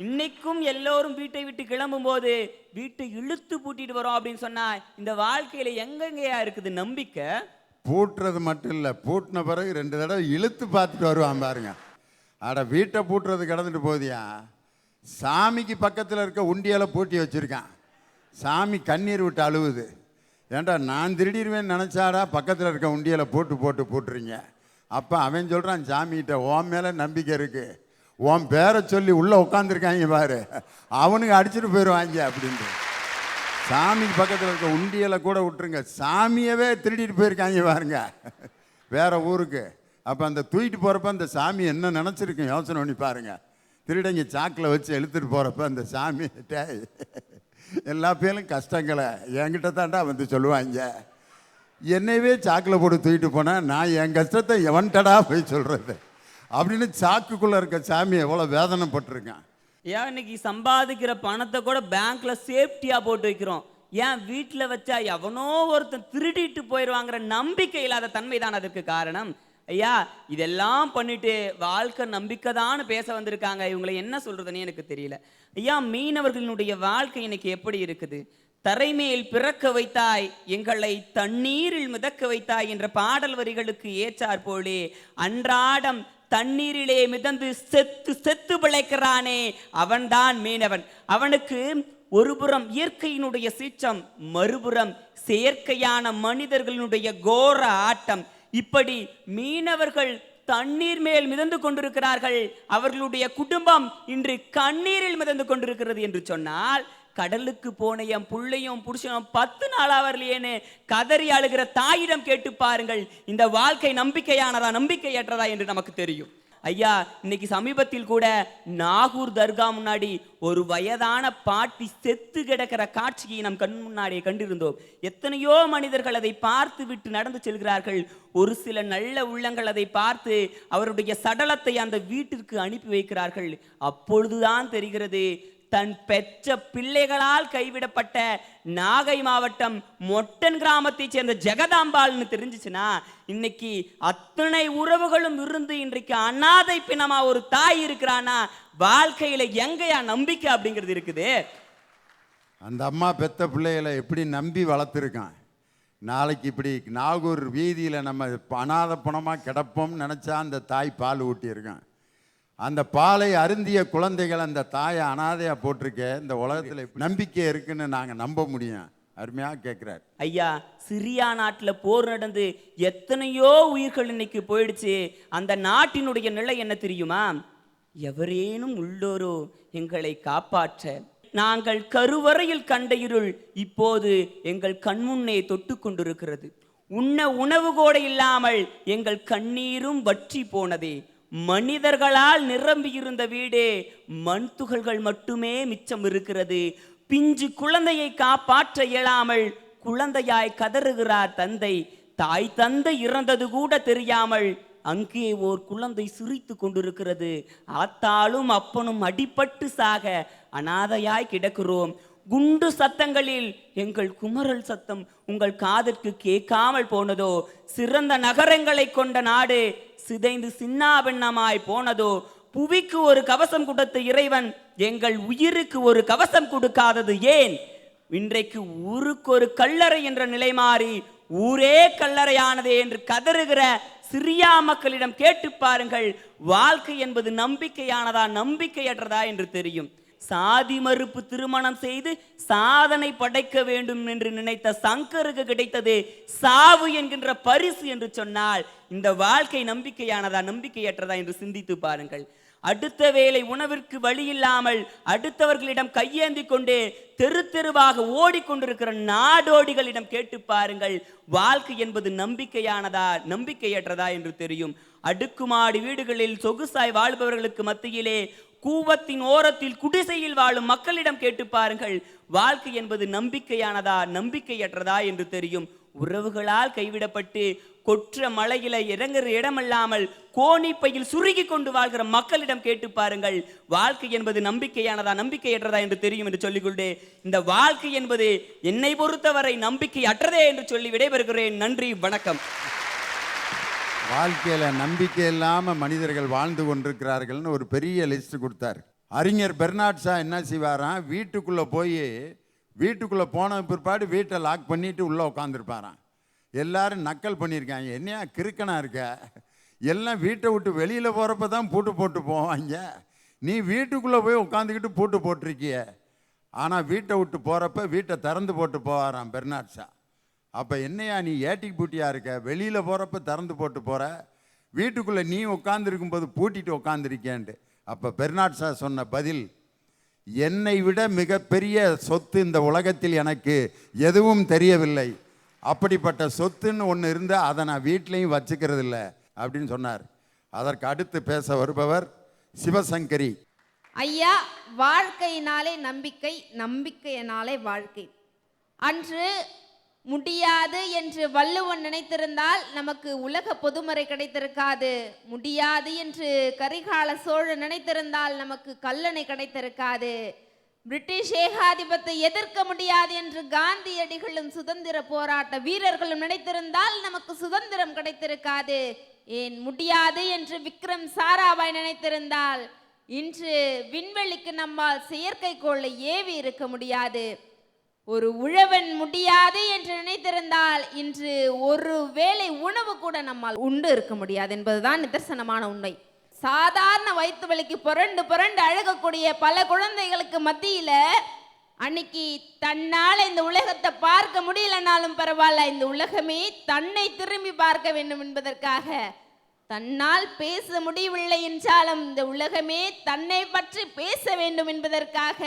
இன்னைக்கும் எல்லோரும் வீட்டை விட்டு கிளம்பும் போது வீட்டை இழுத்து பூட்டிட்டு வரோம் அப்படின்னு சொன்னா இந்த வாழ்க்கையில எங்கெங்கயா இருக்குது நம்பிக்கை?
பூட்டுறது மட்டும் இல்லை, பூட்டின பிறகு 2 தடவை இழுத்து பார்த்துட்டு வருவான் பாருங்க. அட, வீட்டை பூட்டுறது கிடந்துட்டு போதியா, சாமிக்கு பக்கத்தில் இருக்க உண்டியலை பூட்டி வச்சுருக்கான். சாமி கண்ணீர் விட்டு அழுவுது. ஏன்டா நான் திருடிடுவேன்னு நினச்சாடா பக்கத்தில் இருக்க உண்டியலை பூட்டுறீங்க. அப்போ அவன் சொல்கிறான் சாமிகிட்ட, உன் மேலே நம்பிக்கை இருக்குது, உன் பேரை சொல்லி உள்ளே உட்காந்துருக்காங்க பாரு, அவனுக்கு அடிச்சுட்டு போயிடுவாங்க அப்படின்ட்டு. சாமிக்கு பக்கத்தில் இருக்க உண்டியலை கூட விட்டுருங்க, சாமியவே திருடிட்டு போயிருக்காங்க பாருங்க வேற ஊருக்கு. அப்போ அந்த தூக்கிட்டு போகிறப்ப அந்த சாமி என்ன நினச்சிருக்கு யோசனை பண்ணி பாருங்க. திருடங்க சாக்கில் வச்சு இழுத்துட்டு போகிறப்ப அந்த சாமி எல்லா பேரும் கஷ்டங்களை என்கிட்ட தாண்டா வந்து சொல்லுவாங்க. என்னையவே சாக்கில் போட்டு தூக்கிட்டு போனால் நான் என் கஷ்டத்தை எவன்டடா போய் சொல்கிறது அப்படின்னு சாக்குக்குள்ளே இருக்க சாமி எவ்வளோ வேதனைப்பட்டிருக்கேன்.
ஏன் இன்னைக்கு சம்பாதிக்கிற பணத்தை கூட பேங்க்ல சேஃப்டியா போட்டு வைக்கிறோம். ஏன் வீட்டில் வச்சா எவனோ ஒருத்தன் திருடிட்டு போயிடுவாங்கிற நம்பிக்கை இல்லாத தன்மை தான் அதற்கு காரணம். ஐயா இதெல்லாம் பண்ணிட்டு வாழ்க்கை நம்பிக்கை தான் பேச வந்திருக்காங்க. இவங்களை என்ன சொல்றதுன்னு எனக்கு தெரியல. ஐயா மீனவர்களினுடைய வாழ்க்கை இன்னைக்கு எப்படி இருக்குது? தரைமேல் பிறக்க வைத்தாய், எங்களை தண்ணீரில் மிதக்க வைத்தாய் என்ற பாடல் வரிகளுக்கு ஏற்றாற் போலே அன்றாடம் தண்ணீரிலே மிதந்து செத்து செத்து பிழைக்கிறானே அவன்தான் மீனவன். அவனுக்கு ஒருபுறம் இயற்கையினுடைய சீற்றம், மறுபுறம் செயற்கையான மனிதர்களுடைய கோர ஆட்டம். இப்படி மீனவர்கள் தண்ணீர் மேல் மிதந்து கொண்டிருக்கிறார்கள். அவர்களுடைய குடும்பம் இன்று கண்ணீரில் மிதந்து கொண்டிருக்கிறது என்று சொன்னால், கடலுக்கு போன என் புள்ளையும் புருஷனும் 10 நாளா வரலையேன்னு கதறி அழுகிற தாயிடம் கேட்டு பாருங்கள், இந்த வாழ்க்கை நம்பிக்கையானதா நம்பிக்கையற்றதா என்று நமக்கு தெரியும். ஐயா இன்னைக்கு சமீபத்தில் கூட நாகூர் தர்கா முன்னாடி ஒரு வயதான பாட்டி செத்து கிடக்கிற காட்சியை நம் கண் முன்னாடியே கண்டிருந்தோம். எத்தனையோ மனிதர்கள் அதை பார்த்து விட்டு நடந்து செல்கிறார்கள். ஒரு சில நல்ல உள்ளங்கள் அதை பார்த்து அவருடைய சடலத்தை அந்த வீட்டிற்கு அனுப்பி வைக்கிறார்கள். அப்பொழுதுதான் தெரிகிறது, தன் பெற்ற பிள்ளைகளால் கைவிடப்பட்ட நாகை மாவட்டம் மொட்டன் கிராமத்தை சேர்ந்த ஜெகதாம்பாள்னு தெரிஞ்சிச்சுன்னா, இன்னைக்கு அத்தனை உறவுகளும் இருந்து இன்றைக்கு அனாதை பிணமா ஒரு தாய் இருக்கிறானா, வாழ்க்கையில எங்கயா நம்பிக்கை அப்படிங்கிறது இருக்குது?
அந்த அம்மா பெத்த பிள்ளைகளை எப்படி நம்பி வளர்த்துருக்கான். நாளைக்கு இப்படி நாகூர் வீதியில் நம்ம அனாதை பணமாக கிடப்போம்னு நினச்சா அந்த தாய் பால் ஊட்டியிருக்கான். அந்த பாலை அருந்திய குழந்தைகள் அந்த தாயை அனாதையாக போட்டிருக்க இந்த உலகத்தில் நம்பிக்கை இருக்குன்னு நாங்கள் நம்ப முடியும். அருமையாக கேட்குறார்.
ஐயா சிரியா நாட்டில் போர் நடந்து எத்தனையோ உயிர்கள் இன்னைக்கு போயிடுச்சு. அந்த நாட்டினுடைய நிலை என்ன தெரியுமா? எவரேனும் உள்ளோரோ எங்களை காப்பாற்ற, நாங்கள் கருவறையில் கண்ட இருள் இப்போது எங்கள் கண்முன்னே தொட்டு கொண்டிருக்கிறது. உண்ண உணவு கூட இல்லாமல் எங்கள் கண்ணீரும் வற்றி போனதே. மனிதர்களால் நிரம்பி இருந்த வீடே மண் துகள்கள் மட்டுமே மிச்சம் இருக்கிறது. பிஞ்சு குழந்தையை காப்பாற்ற இயலாமல் குழந்தையாய் கதறுகிறார் தந்தை. தாய் தந்தை இறந்தது கூட தெரியாமல் அங்கே ஓர் குழந்தை சிரித்து கொண்டிருக்கிறது. ஆத்தாலும் அப்பனும் அடிபட்டு சாக அனாதையாய் கிடக்கிறோம். குண்டு சத்தங்களில் எங்கள் குமரல் சத்தம் உங்கள் காதற்கு கேட்காமல் போனதோ? சிறந்த நகரங்களை கொண்ட நாடு சிதைந்து சின்னாபின்னமாய் போனதோ? புவிக்கு ஒரு கவசம் கொடுத்த இறைவன் எங்கள் உயிருக்கு ஒரு கவசம் கொடுக்காதது ஏன்? இன்றைக்கு ஊருக்கு ஒரு கல்லறை என்ற நிலை மாறி ஊரே கல்லறையானதே என்று கதறுகிற சிரியா மக்களிடம் கேட்டு பாருங்கள், வாழ்க்கை என்பது நம்பிக்கையானதா நம்பிக்கையற்றதா என்று தெரியும். சாதி மறுப்பு திருமணம் செய்து சாதனை படைக்க வேண்டும் என்று நினைத்த சங்கருக்கு கிடைத்தது சாவு என்கின்ற பரிசு என்று சொன்னால், இந்த வாழ்க்கை நம்பிக்கையானதா நம்பிக்கையற்றதா என்று சிந்தித்து பாருங்கள். அடுத்த வேளை உணவிற்கு வழி இல்லாமல் அடுத்தவர்களிடம் கையேந்தி கொண்டே தெரு தெருவாக ஓடிக்கொண்டிருக்கிற நாடோடிகளிடம் கேட்டு பாருங்கள், வாழ்க்கை என்பது நம்பிக்கையானதா நம்பிக்கையற்றதா என்று தெரியும். அடுக்குமாடி வீடுகளில் சொகுசாய் வாழ்பவர்களுக்கு மத்தியிலே கூவத்தின் ஓரத்தில் குடிசையில் வாழும் மக்களிடம் கேட்டு பாருங்கள், வாழ்க்கை என்பது நம்பிக்கையானதா நம்பிக்கையற்றதா என்று தெரியும். உறவுகளால் கைவிடப்பட்டு கொற்ற மலையில இறங்குற இடமில்லாமல் கோணிப்பையில் சுருகி கொண்டு வாழ்கிற மக்களிடம் கேட்டு பாருங்கள், வாழ்க்கை என்பது நம்பிக்கையானதா நம்பிக்கையற்றதா என்று தெரியும் என்று சொல்லிக்கொண்டே இந்த வாழ்க்கை என்பது என்னை பொறுத்தவரை நம்பிக்கை அற்றதே என்று சொல்லி விடைபெறுகிறேன். நன்றி, வணக்கம்.
வாழ்க்கையில் நம்பிக்கை இல்லாமல் மனிதர்கள் வாழ்ந்து கொண்டிருக்கிறார்கள்னு ஒரு பெரிய லிஸ்ட் கொடுத்தார். அறிஞர் பெர்னாட் ஷா என்ன செய்வாராம், வீட்டுக்குள்ளே போன பிற்பாடு வீட்டை லாக் பண்ணிட்டு உள்ளே உட்காந்துருப்பாராம். எல்லாரும் நக்கல் பண்ணியிருக்காங்க, என்னையா கிறுக்கனா இருக்க, எல்லாம் வீட்டை விட்டு வெளியில் போகிறப்ப தான் பூட்டு போட்டு போவாங்க, நீ வீட்டுக்குள்ளே போய் உட்காந்துக்கிட்டு பூட்டு போட்டிருக்கிய. ஆனால் வீட்டை விட்டு போகிறப்ப வீட்டை திறந்து போட்டு போவாராம் பெர்னாட் ஷா. அப்போ என்னையா நீ ஏட்டிக்கு பூட்டியாக இருக்க, வெளியில் போகிறப்ப திறந்து போட்டு போகிற, வீட்டுக்குள்ளே நீ உட்காந்துருக்கும்போது பூட்டிட்டு உட்காந்துருக்கேன்ட்டு. அப்போ பெர்னாட் ஷா சொன்ன பதில், என்னை விட மிகப்பெரிய சொத்து இந்த உலகத்தில் எனக்கு எதுவும் தெரியவில்லை, அப்படிப்பட்ட சொத்துன்னு ஒன்று இருந்தால் அதை நான் வீட்லேயும் வச்சுக்கிறது இல்லை அப்படின்னு சொன்னார். அதற்கு அடுத்து பேச வருபவர் சிவசங்கரி.
ஐயா, வாழ்க்கையினாலே நம்பிக்கை, நம்பிக்கையினாலே வாழ்க்கை. அன்று முடியாது என்று வள்ளுவன் நினைத்திருந்தால் நமக்கு உலக பொதுமறை கிடைத்திருக்காது. முடியாது என்று கரிகால சோழன் நினைத்திருந்தால் நமக்கு கல்லணை கிடைத்திருக்காது. பிரிட்டிஷ் ஏகாதிபத்தை எதிர்க்க முடியாது என்று காந்தியடிகளும் சுதந்திர போராட்ட வீரர்களும் நினைத்திருந்தால் நமக்கு சுதந்திரம் கிடைத்திருக்காது. ஏன் முடியாது என்று விக்ரம் சாராபாய் நினைத்திருந்தால் இன்று விண்வெளிக்கு நம்மால் செயற்கைக்கோளை ஏவி இருக்க முடியாது. ஒரு உழவன் முடியாது என்று நினைத்திருந்தால் இன்று ஒரு வேளை உணவு கூட நம்மால் உண்டு இருக்க முடியாது என்பதுதான் நிதர்சனமான உண்மை. சாதாரண வயிற்று வலிக்கு புரண்டு புரண்டு அழகக்கூடிய பல குழந்தைகளுக்கு மத்தியில அன்னைக்கு தன்னால இந்த உலகத்தை பார்க்க முடியலனாலும் பரவாயில்ல, இந்த உலகமே தன்னை திரும்பி பார்க்க வேண்டும் என்பதற்காக, தன்னால் பேச முடியவில்லை என்றாலும் இந்த உலகமே தன்னை பற்றி பேச வேண்டும் என்பதற்காக,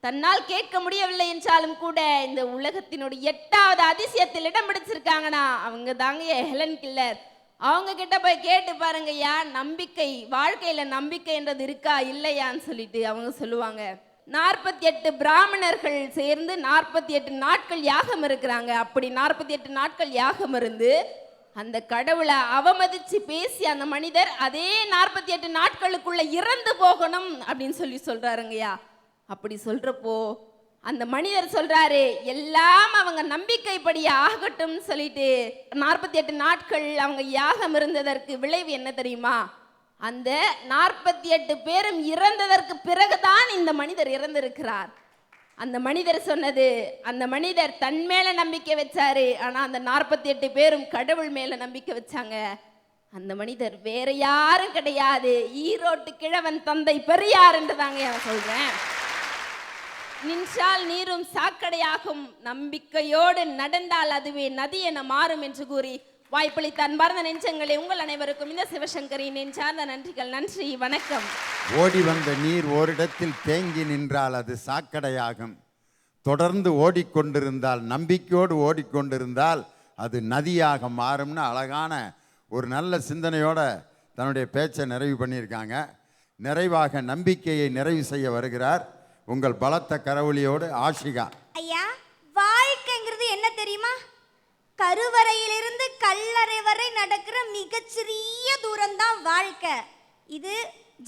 தன்னால் கேட்க முடியவில்லை என்றாலும் கூட இந்த உலகத்தினுடைய 8வது அதிசயத்தில் இடம் பிடிச்சிருக்காங்கன்னா அவங்க தாங்க ஹெலன் கில்லர். அவங்க கிட்ட போய் கேட்டு பாருங்கய்யா, நம்பிக்கை, வாழ்க்கையில நம்பிக்கை என்றது இருக்கா இல்லையான்னு சொல்லிட்டு அவங்க சொல்லுவாங்க. 48 பிராமணர்கள் சேர்ந்து 48 நாட்கள் யாகம் இருக்கிறாங்க. அப்படி 48 நாட்கள் யாகம் இருந்து அந்த கடவுளை அவமதிச்சு பேசி அந்த மனிதர் அதே 48 நாட்களுக்குள்ள இறந்து போகணும் அப்படின்னு சொல்றாருங்கய்யா. அப்படி சொல்றப்போ அந்த மனிதர் சொல்றாரு, எல்லாம் அவங்க நம்பிக்கைப்படி ஆகட்டும் சொல்லிட்டு 48 நாட்கள் அவங்க யாகம் இருந்ததற்கு விளைவு என்ன தெரியுமா? அந்த 48 பேரும் இறந்ததற்கு பிறகுதான் இந்த மனிதர் இறந்திருக்கிறார். அந்த மனிதர் சொன்னது, அந்த மனிதர் தன் மேல நம்பிக்கை வச்சாரு, ஆனா அந்த 48 பேரும் கடவுள் மேல நம்பிக்கை வச்சாங்க. அந்த மனிதர் வேற யாரும் கிடையாது, ஈரோட்டு கிழவன் தந்தை பெரியார் என்று தாங்க சொல்றேன். நின்றால் நீரும் சாக்கடையாகும், நம்பிக்கையோடு நடந்தால் அதுவே நதி என மாறும் என்று கூறி வாய்ப்பளித்த அன்பார்ந்த நெஞ்சங்களே, உங்கள் அனைவருக்கும் இந்த சிவசங்கரின் நெஞ்சார்ந்த நன்றிகள். நன்றி, வணக்கம்.
ஓடி வந்த நீர் ஓரிடத்தில் தேங்கி நின்றால் அது சாக்கடையாகும். தொடர்ந்து ஓடிக்கொண்டிருந்தால், நம்பிக்கையோடு ஓடிக்கொண்டிருந்தால் அது நதியாக மாறும்னு அழகான ஒரு நல்ல சிந்தனையோட தன்னுடைய பேச்சை நிறைவு பண்ணியிருக்காங்க. நிறைவாக நம்பிக்கையை நிறைவு செய்ய வருகிறார் உங்கள் பலத்த கரவொலியோடு ஆஷிகா.
ஐயா, வாழ்க்கைங்கிறது என்ன தெரியுமா? கருவறையிலிருந்து கல்லறை வரை நடக்கிற மிகச்சிறிய தூரம் தான் வாழ்க்கை. இது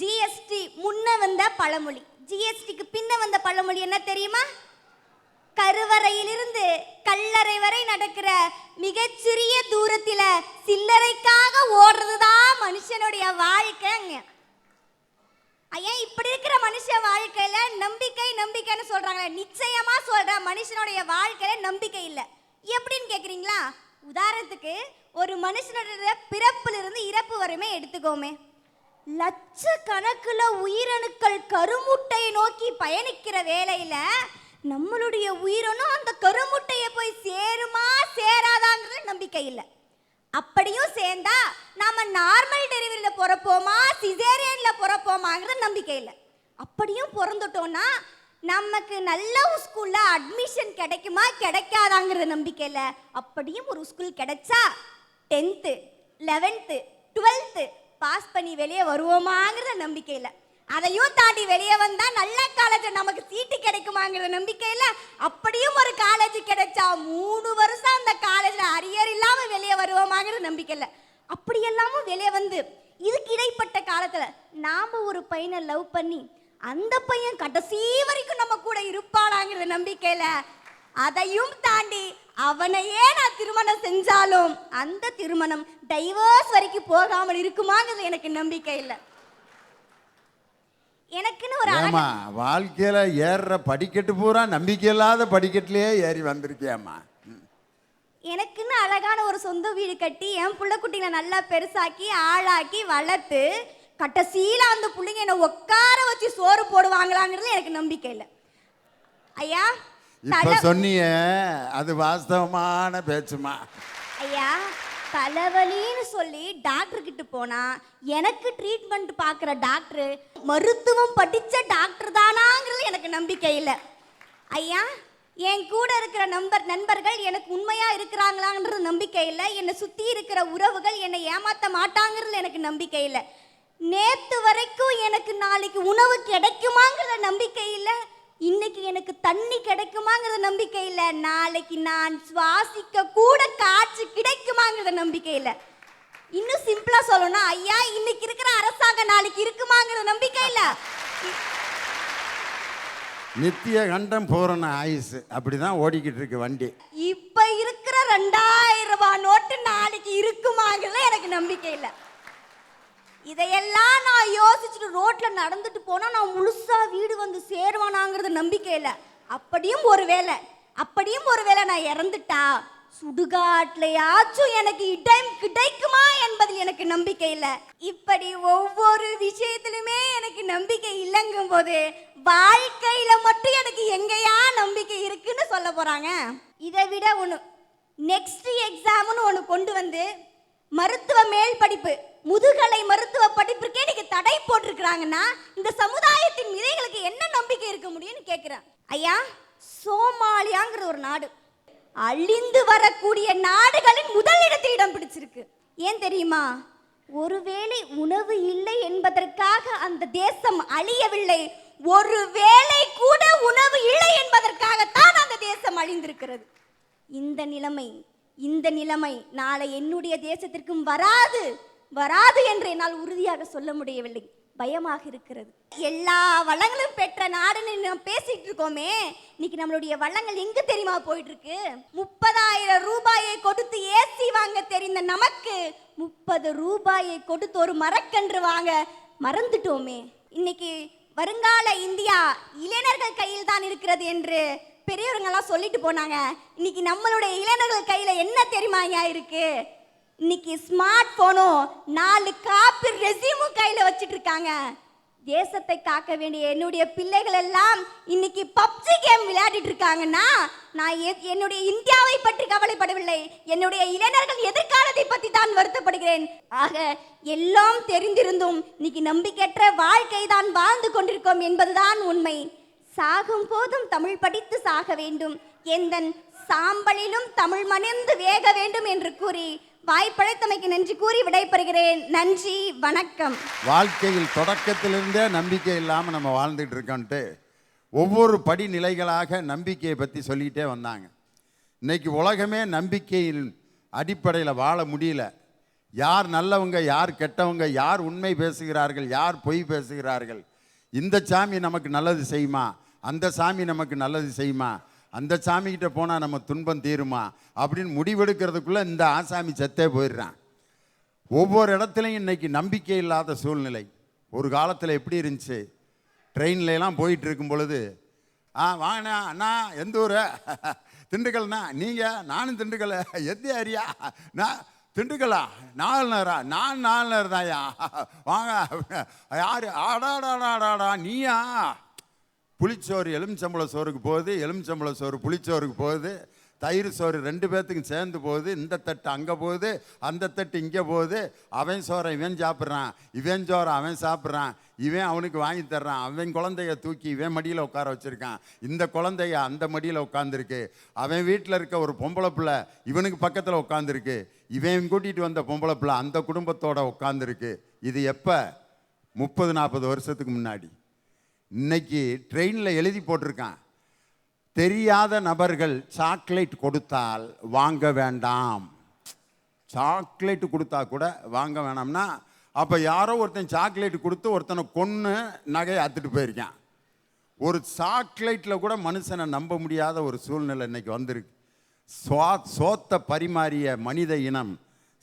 ஜிஎஸ்டி முன்ன வந்த பழமொழி. ஜிஎஸ்டிக்கு பின்ன வந்த பழமொழி என்ன தெரியுமா? கருவறையிலிருந்து கல்லறை வரை நடக்கிற மிகச்சிறிய தூரத்தில சில்லறைக்காக ஓடுறதுதான் மனுஷனுடைய வாழ்க்கைங்க. ஐயா, இப்படி இருக்கிற மனுஷ வாழ்க்கையில நம்பிக்கை நம்பிக்கைன்னு சொல்றாங்க. நிச்சயமா சொல்ற, மனுஷனுடைய வாழ்க்கையில நம்பிக்கை இல்லை. எப்படின்னு கேக்குறீங்களா? உதாரணத்துக்கு ஒரு மனுஷனுடைய பிறப்பிலிருந்து இறப்பு வரையுமே எடுத்துக்கோமே. லட்சக்கணக்கில் உயிரணுக்கள் கருமுட்டையை நோக்கி பயணிக்கிற வேளையில நம்மளுடைய உயிரணும் அந்த கருமுட்டையை போய் சேருமா சேராதாங்கிறது நம்பிக்கை இல்லை. அப்படியும் சேர்ந்தா நாம நார்மல் டெலிவரியில பிறப்போமா சிசேரியன்ல பிறப்போமாங்கிறது நம்பிக்கை இல்லை. அப்படியும் பிறந்துட்டோம்னா நமக்கு நல்ல ஒரு ஸ்கூல்ல அட்மிஷன் கிடைக்குமா கிடைக்காதாங்கிறது நம்பிக்கை இல்லை. அப்படியும் ஒரு ஸ்கூல் கிடைச்சா 10th 11th 12th பாஸ் பண்ணி வெளியே வருவோமாங்கிற நம்பிக்கை இல்லை. அதையும் தாண்டி வெளியே வந்தா நல்ல காலேஜ் நமக்கு சீட்டு கிடைக்குமாங்கிற நம்பிக்கை இல்லை. அப்படியும் ஒரு காலேஜ் கிடைச்சா 3 வருஷம் அந்த காலேஜ்ல அரியர் இல்லாம வெளியே வருவோமாங்கிற நம்பிக்கை இல்லை. அப்படி எல்லாமும் வெளியே வந்து இதுக்கு இடைப்பட்ட காலத்துல நாம ஒரு பையனை லவ் பண்ணி அந்த பையன் கடைசி வரைக்கும் நம்ம கூட இருப்பாளாங்கிற நம்பிக்கையில, அதையும் தாண்டி அவனையே நான் திருமணம் செஞ்சாலும் அந்த திருமணம் டைவர்ஸ் வரைக்கும் போகாமல் இருக்குமாங்கிறது எனக்கு நம்பிக்கை இல்லை. எனக்குன்னு ஒரு
வாழ்க்கையில ஏறுற படிக்கட்டு பூரா நம்பிக்கை இல்லாத படிக்கட்டிலேயே ஏறி வந்திருக்கியாமா.
எனக்குன்னு அழகான ஒரு சொந்த வீடு கட்டி என் புள்ள குட்டிகளை நல்லா பெருசாக்கி ஆளாக்கி வளர்த்து கடைசியில அந்த பிள்ளைங்க என்ன உட்கார வச்சு சோறு போடுவாங்களாங்கிறது எனக்கு நம்பிக்கை இல்லை. ஐயா,
இப்ப சொன்னிய அது வாஸ்தவமான பேச்சுமா.
ஐயா, தலைவலின்னு சொல்லி டாக்டர் கிட்ட போனா எனக்கு ட்ரீட்மெண்ட் பார்க்குற டாக்டர் மருத்துவம் படித்த டாக்டர் தானாங்கிறது எனக்கு நம்பிக்கை இல்லை. ஐயா, என் கூட இருக்கிற நண்பர்கள் எனக்கு உண்மையா இருக்கிறாங்களான்றது நம்பிக்கை இல்லை. என்னை சுற்றி இருக்கிற உறவுகள் என்னை ஏமாற்ற மாட்டாங்கிறது எனக்கு நம்பிக்கை இல்லை. நேத்து வரைக்கும் எனக்கு நாளைக்கு உணவு கிடைக்குமாங்கிற நம்பிக்கை இல்லை, இன்னைக்கு எனக்கு தண்ணி கிடைக்குமாங்கிற நம்பிக்கை இல்லை, நாளைக்கு நான் சுவாசிக்க கூட காற்று கிடைக்குமாங்கிற நம்பிக்கை இல்லை. இன்னும் சிம்பிளா சொல்லணும்னா ஐயா இன்னைக்கு இருக்கிற அரசாங்கம் நாளைக்கு இருக்குமாங்கிற நம்பிக்கை இல்லை.
நித்திய கண்டம் பூரண ஆயுசு அப்படிதான் ஓடிக்கிட்டு இருக்கு வண்டி.
இப்ப இருக்கிற 2000 ரூபாய் நோட்டு நாளைக்கு இருக்குமாங்கிறதுல எனக்கு நம்பிக்கை இல்லை. இதையெல்லாம் நான் யோசிச்சுட்டு ரோட்ல நடந்துட்டு போனா நான் முழுசா வீடு வந்து சேருவானாங்கிறது நம்பிக்கை இல்லை. அப்படியும் ஒருவேளை நான் இறந்துட்டா சுடுகாட்லயாச்சும் எனக்கு இடம் கிடைக்குமா என்பதில் எனக்கு நம்பிக்கை இல்லை. இப்படி ஒவ்வொரு விஷயத்திலுமே எனக்கு நம்பிக்கை இல்லைங்கும் போது வாழ்க்கையில மட்டும் எனக்கு எங்கேயா நம்பிக்கை இருக்குன்னு சொல்ல போறாங்க. இதை விட ஒன்று, நெக்ஸ்ட் எக்ஸாம்னு ஒன்று கொண்டு வந்து மருத்துவ மேல் படிப்பு முதுகலை மருத்துவ படிப்பிற்கே நீங்க தடை போட்டிருக்கிறாங்கன்னா இந்த சமுதாயத்தின் மீது எங்களுக்கு என்ன நம்பிக்கை இருக்க முடியும்னு கேட்கிறேன். ஐயா, சோமாலியாங்கிற ஒரு நாடு அழிந்து வரக்கூடிய நாடுகளின் முதலிடத்தில் இடம் பிடிச்சிருக்கு. ஏன் தெரியுமா? ஒருவேளை உணவு இல்லை என்பதற்காக அந்த தேசம் அழியவில்லை, ஒருவேளை கூட உணவு இல்லை என்பதற்காகத்தான் அந்த தேசம் அழிந்திருக்கிறது. இந்த நிலைமை நாளை என்னுடைய தேசத்திற்கும் வராது என்று என்னால் உறுதியாக சொல்ல முடியவில்லை, பயமாக இருக்கிறது. எல்லா வளங்களும் பெற்ற நாடுன்னு நம்ம பேசிட்டு இருக்கோமே, இன்னைக்கு நம்மளுடைய வளங்கள் எங்க தெரியுமா போயிட்டு இருக்கு? 30,000 ரூபாயை கொடுத்து ஏசி வாங்க தெரிந்த நமக்கு 30 ரூபாயை கொடுத்து ஒரு மரக்கன்று வாங்க மறந்துட்டோமே. இன்னைக்கு வருங்கால இந்தியா இளைஞர்கள் கையில் தான் இருக்கிறது என்று பெரியவர்கள்லாம் சொல்லிட்டு போனாங்க. இன்னைக்கு நம்மளுடைய இளைஞர்கள் கையில என்ன தெரியுமா இருக்கு? இன்னைக்கு ஸ்மார்ட் போனும் 4 காப்பி ரெசியூமும் கையில வச்சிட்டு இருக்காங்க. தேசத்தை காக்க வேண்டிய என்னுடைய பிள்ளைகள் எல்லாம் இன்னைக்கு பப்ஜி கேம் விளையாடிட்டு இருக்காங்கன்னா நான் என்னுடைய இந்தியாவை பற்றி கவலைப்படவில்லை, என்னுடைய இளைஞர்கள் எதிர்காலத்தை பற்றி தான் வருத்தப்படுகிறேன். ஆக எல்லாம் தெரிந்திருந்தும் இன்னைக்கு நம்பிக்கையற்ற வாழ்க்கை தான் வாழ்ந்து கொண்டிருக்கோம் என்பதுதான் உண்மை. சாகும் போதும் தமிழ் படித்து சாக வேண்டும், எந்தன் சாம்பலிலும் தமிழ் மணிந்து வேக வேண்டும் என்று கூறி வாய்ப்படைத்தமைக்கு நன்றி கூறி விடைபெறுகிறேன். நன்றி, வணக்கம்.
வாழ்க்கையில் தொடக்கத்திலிருந்தே நம்பிக்கை இல்லாமல் நம்ம வாழ்ந்துட்டு இருக்கோன்ட்டு ஒவ்வொரு படிநிலைகளாக நம்பிக்கையை பற்றி சொல்லிக்கிட்டே வந்தாங்க. இன்னைக்கு உலகமே நம்பிக்கையின் அடிப்படையில் வாழ முடியல. யார் நல்லவங்க, யார் கெட்டவங்க, யார் உண்மை பேசுகிறார்கள், யார் பொய் பேசுகிறார்கள், இந்த சாமி நமக்கு நல்லது செய்யுமா, அந்த சாமி நமக்கு நல்லது செய்யுமா, அந்த சாமிகிட்ட போனால் நம்ம துன்பம் தீருமா அப்படின்னு முடிவெடுக்கிறதுக்குள்ளே இந்த ஆசாமி செத்தே போயிடுறான். ஒவ்வொரு இடத்துலையும் இன்றைக்கி நம்பிக்கை இல்லாத சூழ்நிலை. ஒரு காலத்தில் எப்படி இருந்துச்சு, ட்ரெயின்லாம் போயிட்டு இருக்கும் பொழுது வாங்கண்ணா அண்ணா எந்த ஊர், திண்டுக்கல்ண்ணா, நீங்கள் நானும் திண்டுக்கல், எந்த ஏரியா, நான் திண்டுக்கல்லா, 4 நேரம், நான் 4 நேரம் தான்யா வாங்க, யார் ஆடாடாடாடாடா நீயா, புளிச்சோறு எலுமிச்சம்பழ சோறுக்கு போகுது, எலுமிச்சம்பழ சோறு புளிச்சோறுக்கு போகுது, தயிர் சோறு 2 பேர்த்துக்கும் சேர்ந்து போகுது, இந்த தட்டு அங்கே போகுது, அந்த தட்டு இங்கே போகுது, அவன் சோறை இவன் சாப்பிட்றான், இவன் சோறை அவன் சாப்பிட்றான், இவன் அவனுக்கு வாங்கி தர்றான், அவன் குழந்தைய தூக்கி இவன் மடியில் உட்கார வச்சுருக்கான், இந்த குழந்தைய அந்த மடியில் உட்காந்துருக்கு, அவன் வீட்டில் இருக்க ஒரு பொம்பளை பிள்ளை இவனுக்கு பக்கத்தில் உட்காந்துருக்கு, இவன் கூட்டிகிட்டு வந்த பொம்பளை பிள்ளை அந்த குடும்பத்தோட உட்காந்துருக்கு. இது எப்போ? 30-40 வருஷத்துக்கு முன்னாடி. இன்னைக்கு ட்ரெயினில் எழுதி போட்டிருக்கான், தெரியாத நபர்கள் சாக்லேட் கொடுத்தால் வாங்க வேண்டாம். சாக்லேட் கொடுத்தா கூட வாங்க வேணாம்னா அப்போ யாரோ ஒருத்தன் சாக்லேட் கொடுத்து ஒருத்தனை கொன்று நகையை அத்துட்டு போயிருக்கான். ஒரு சாக்லேட்டில் கூட மனுஷனை நம்ப முடியாத ஒரு சூழ்நிலை இன்னைக்கு வந்திருக்கு. சோத்தை பரிமாறிய மனித இனம்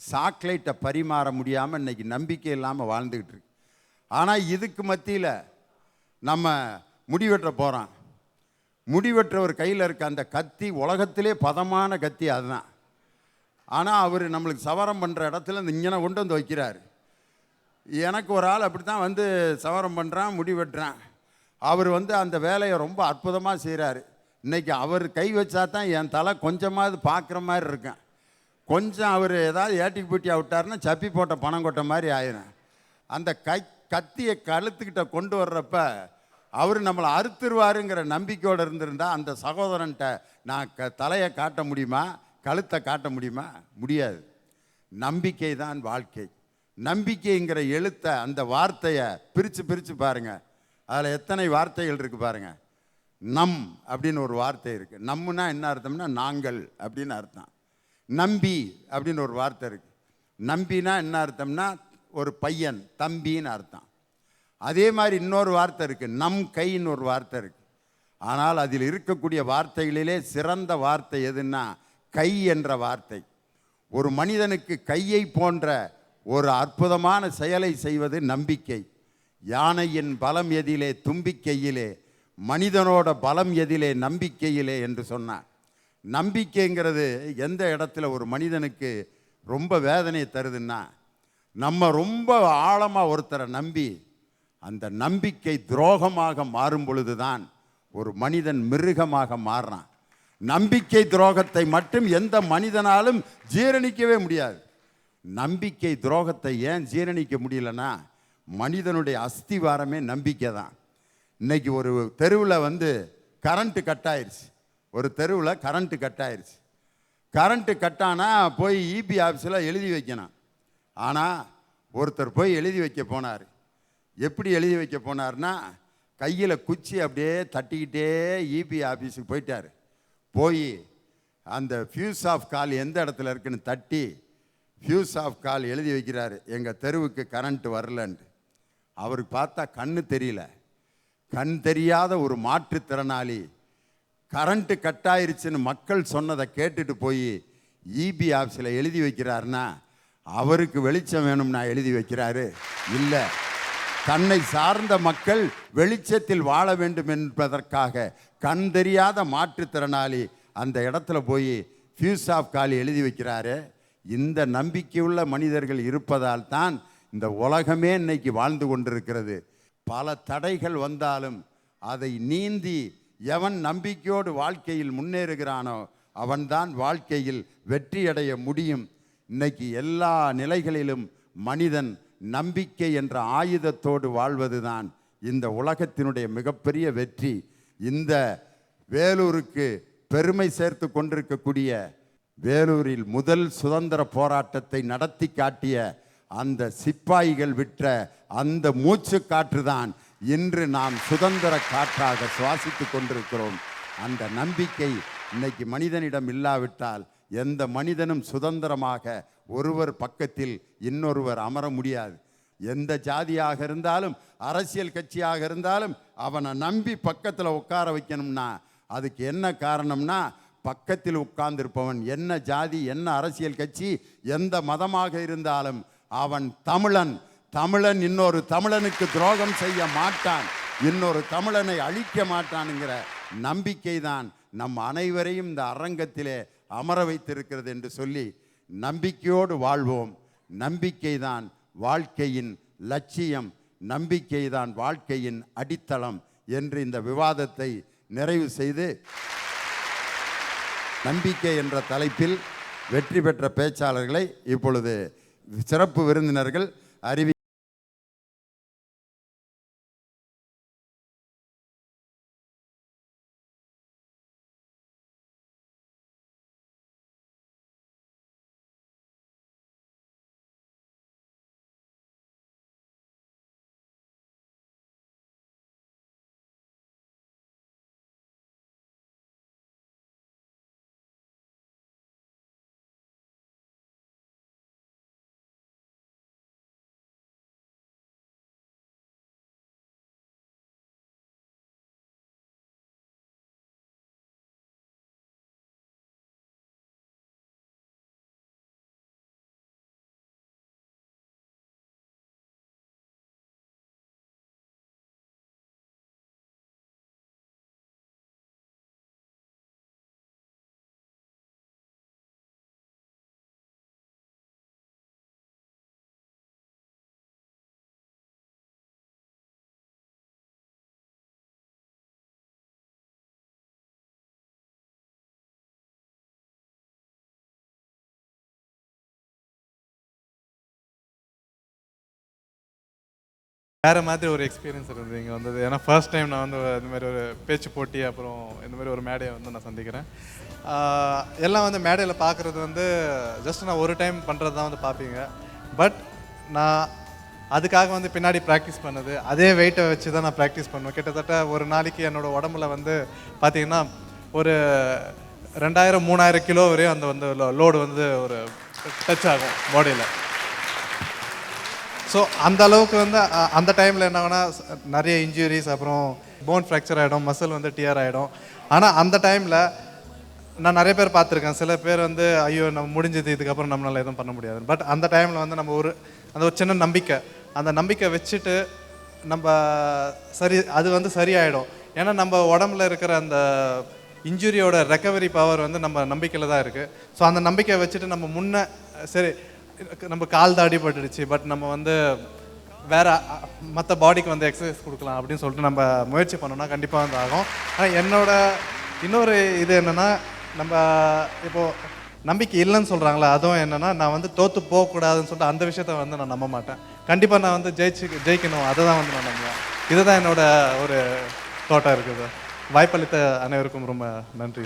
சாக்லேட்டை பரிமாற முடியாமல் இன்னைக்கு நம்பிக்கை இல்லாமல் வாழ்ந்துக்கிட்டு இருக்கு. ஆனால் இதுக்கு மத்தியில் நம்ம முடிவெட்ட போகிறோம். முடிவெற்றவர் கையில் இருக்க அந்த கத்தி உலகத்திலே பதமான கத்தி அதுதான். ஆனால் அவர் நம்மளுக்கு சவரம் பண்ணுற இடத்துல இந்த இங்கனை கொண்டு வந்து வைக்கிறார். எனக்கு ஒரு ஆள் அப்படி தான் வந்து சவரம் பண்ணுறான், முடி வெட்டுறான். அவர் வந்து அந்த வேலையை ரொம்ப அற்புதமாக செய்கிறாரு. இன்றைக்கி அவர் கை வச்சா தான் என் தலை கொஞ்சமாவது பார்க்குற மாதிரி இருக்கேன். கொஞ்சம் அவர் ஏதாவது ஏட்டிக்கு பூட்டியாக விட்டாருன்னா சப்பி போட்ட பணம் கொட்ட மாதிரி ஆயிரும். அந்த கத்தியை கழுத்துக்கிட்ட கொண்டு வர்றப்ப அவர் நம்மளை அறுத்துருவாருங்கிற நம்பிக்கையோடு இருந்திருந்தா அந்த சகோதரன்ட்ட நான் தலையை காட்ட முடியுமா, கழுத்தை காட்ட முடியுமா? முடியாது. நம்பிக்கை தான் வாழ்க்கை. நம்பிக்கைங்கிற எழுத்தை, அந்த வார்த்தையை பிரித்து பாருங்க. அதில் எத்தனை வார்த்தைகள் இருக்கு பாருங்க. நம் அப்படின்னு ஒரு வார்த்தை இருக்கு. நம்முனா என்ன அர்த்தம்னா நாங்கள் அப்படின்னு அர்த்தம். நம்பி அப்படின்னு ஒரு வார்த்தை இருக்கு. நம்பினா என்ன அர்த்தம்னா ஒரு பையன், தம்பின்னு அர்த்தம். அதே மாதிரி இன்னொரு வார்த்தை இருக்கு, நம் கைன்னு ஒரு வார்த்தை இருக்கு. ஆனால் அதில் இருக்கக்கூடிய வார்த்தைகளிலே சிறந்த வார்த்தை எதுன்னா கை என்ற வார்த்தை. ஒரு மனிதனுக்கு கையை போன்ற ஒரு அற்புதமான செயலை செய்வது நம்பிக்கை. யானையின் பலம் எதிலே தும்பிக்கையிலே, மனிதனோட பலம் எதிலே நம்பிக்கையிலே என்று சொன்னார். நம்பிக்கைங்கிறது எந்த இடத்துல ஒரு மனிதனுக்கு ரொம்ப வேதனையை தருதுன்னா, நம்ம ரொம்ப ஆழமாக ஒருத்தரை நம்பி அந்த நம்பிக்கை துரோகமாக மாறும் பொழுதுதான் ஒரு மனிதன் மிருகமாக மாறுறான். நம்பிக்கை துரோகத்தை மட்டும் எந்த மனிதனாலும் ஜீரணிக்கவே முடியாது. நம்பிக்கை துரோகத்தை ஏன் ஜீரணிக்க முடியலன்னா, மனிதனுடைய அஸ்திவாரமே நம்பிக்கை தான். இன்னைக்கு ஒரு தெருவில் கரண்ட்டு கட் ஆயிடுச்சு. ஒரு தெருவில் கரண்ட்டு கட் ஆயிடுச்சு. கரண்ட்டு கட்டானா போய் இபி ஆஃபீஸில் எழுதி வைக்கணும். ஆனால் ஒருத்தர் போய் எழுதி வைக்க போனார். எப்படி எழுதி வைக்க போனார்னா, கையில் குச்சி அப்படியே தட்டிக்கிட்டே இபி ஆஃபீஸுக்கு போயிட்டார். போய் அந்த ஃபியூஸ் ஆஃப் கால் எந்த இடத்துல இருக்குன்னு தட்டி ஃபியூஸ் ஆஃப் கால் எழுதி வைக்கிறாரு, எங்கள் தெருவுக்கு கரண்ட் வரலன்ட்டு. அவருக்கு பார்த்தா கண்ணு தெரியல. கண் தெரியாத ஒரு மாற்றுத்திறனாளி கரண்ட்டு கட் ஆயிருச்சுன்னு மக்கள் சொன்னதை கேட்டுட்டு போய் இபி ஆஃபீஸில் எழுதி வைக்கிறாருன்னா, அவருக்கு வெளிச்சம் வேணும்னா எழுதி வைக்கிறாரு? இல்லை, தன்னை சார்ந்த மக்கள் வெளிச்சத்தில் வாழ வேண்டும் என்பதற்காக கண் தெரியாத மாற்றுத்திறனாளி அந்த இடத்துல போய் ஃபியூஸ் ஆஃப் கால் எழுதி வைக்கிறாரு. இந்த நம்பிக்கையுள்ள மனிதர்கள் இருப்பதால் தான் இந்த உலகமே இன்னைக்கு வாழ்ந்து கொண்டிருக்கிறது. பல தடைகள் வந்தாலும் அதை நீந்தி எவன் நம்பிக்கையோடு வாழ்க்கையில் முன்னேறுகிறானோ அவன்தான் வாழ்க்கையில் வெற்றியடைய முடியும். இன்னைக்கு எல்லா நிலைகளிலும் மனிதன் நம்பிக்கை என்ற ஆயுதத்தோடு வாழ்வதுதான் இந்த உலகத்தினுடைய மிகப்பெரிய வெற்றி. இந்த வேலூருக்கு பெருமை சேர்த்து கொண்டிருக்கக்கூடிய, வேலூரில் முதல் சுதந்திர போராட்டத்தை நடத்தி காட்டிய அந்த சிப்பாய்கள் விட்ட அந்த மூச்சு காற்றுதான் இன்று நாம் சுதந்திர காற்றாக சுவாசித்து கொண்டிருக்கிறோம். அந்த நம்பிக்கை இன்னைக்கு மனிதனிடம் இல்லாவிட்டால் எந்த மனிதனும் சுதந்திரமாக ஒருவர் பக்கத்தில் இன்னொருவர் அமர முடியாது. எந்த ஜாதியாக இருந்தாலும், அரசியல் கட்சியாக இருந்தாலும், அவனை நம்பி பக்கத்தில் உட்கார வைக்கணும்னா அதுக்கு என்ன காரணம்னா, பக்கத்தில் உட்கார்ந்திருப்பவன் என்ன ஜாதி, என்ன அரசியல் கட்சி, எந்த மதமாக இருந்தாலும் அவன் தமிழன். தமிழன் இன்னொரு தமிழனுக்கு துரோகம் செய்ய மாட்டான், இன்னொரு தமிழனை அழிக்க மாட்டான்ங்கிற நம்பிக்கை தான் நம் அனைவரையும் இந்த அரங்கத்திலே அமர வைத்திருக்கிறது என்று சொல்லி, நம்பிக்கையோடு வாழ்வோம். நம்பிக்கை தான் வாழ்க்கையின் லட்சியம், நம்பிக்கை தான் வாழ்க்கையின் அடித்தளம் என்று இந்த விவாதத்தை நிறைவு செய்து, நம்பிக்கை என்ற தலைப்பில் வெற்றி பெற்ற பேச்சாளர்களை இப்பொழுது சிறப்பு விருந்தினர்கள் அறிவி
வேறு மாதிரி ஒரு எக்ஸ்பீரியன்ஸ் இருந்தது இங்கே வந்தது. ஏன்னா ஃபர்ஸ்ட் டைம் நான் இந்த மாதிரி ஒரு பேச்சு போட்டி, அப்புறம் இந்த மாதிரி ஒரு மேடையை நான் சந்திக்கிறேன். எல்லாம் மேடையில் பார்க்குறது ஜஸ்ட் நான் ஒரு டைம் பண்ணுறது தான் பார்ப்பீங்க. பட் நான் அதுக்காக வந்து பின்னாடி ப்ராக்டிஸ் பண்ணது, அதே வெயிட்டை வச்சு தான் நான் ப்ராக்டிஸ் பண்ணுவேன். கிட்டத்தட்ட ஒரு நாளைக்கு என்னோடய உடம்புல வந்து பார்த்திங்கன்னா ஒரு 2000-3000 கிலோ வரையும் அந்த வந்து லோடு வந்து ஒரு டச் ஆகும் பாடியில். ஸோ அந்த அளவுக்கு வந்து அந்த டைமில் என்ன ஆகுனா நிறைய இன்ஜுரிஸ், அப்புறம் போன் ஃப்ராக்சர் ஆகிடும், மசில் வந்து டியர் ஆகிடும். ஆனால் அந்த டைமில் நான் நிறைய பேர் பார்த்துருக்கேன். சில பேர் வந்து ஐயோ நம்ம முடிஞ்சது, இதுக்கப்புறம் நம்மளால் எதுவும் பண்ண முடியாது. பட் அந்த டைமில் வந்து நம்ம அந்த ஒரு சின்ன நம்பிக்கை, அந்த நம்பிக்கை வச்சுட்டு நம்ம அது வந்து சரியாயிடும். ஏன்னா நம்ம உடம்புல இருக்கிற அந்த இன்ஜுரியோட ரெக்கவரி பவர் வந்து நம்ம நம்பிக்கையில் தான் இருக்குது. ஸோ அந்த நம்பிக்கை வச்சுட்டு நம்ம சரி நம்ம கால் தான் அடிபட்டுடுச்சு, பட் நம்ம வந்து வேறு மற்ற பாடிக்கு வந்து எக்ஸசைஸ் கொடுக்கலாம் அப்படின்னு சொல்லிட்டு நம்ம முயற்சி பண்ணோம்னா கண்டிப்பாக வந்து ஆகும். ஆனால் என்னோட இன்னொரு இது என்னென்னா, நம்ம இப்போது நம்பிக்கை இல்லைன்னு சொல்கிறாங்களா, அதுவும் என்னென்னா நான் வந்து தோற்று போகக்கூடாதுன்னு சொல்லிட்டு அந்த விஷயத்த வந்து நான் நம்ப மாட்டேன். கண்டிப்பாக நான் வந்து ஜெயிக்கணும், அதை தான் வந்து நான் நம்புவேன். இதுதான் என்னோட ஒரு தோட்டம் இருக்குது. வாய்ப்பளித்த அனைவருக்கும் ரொம்ப நன்றி.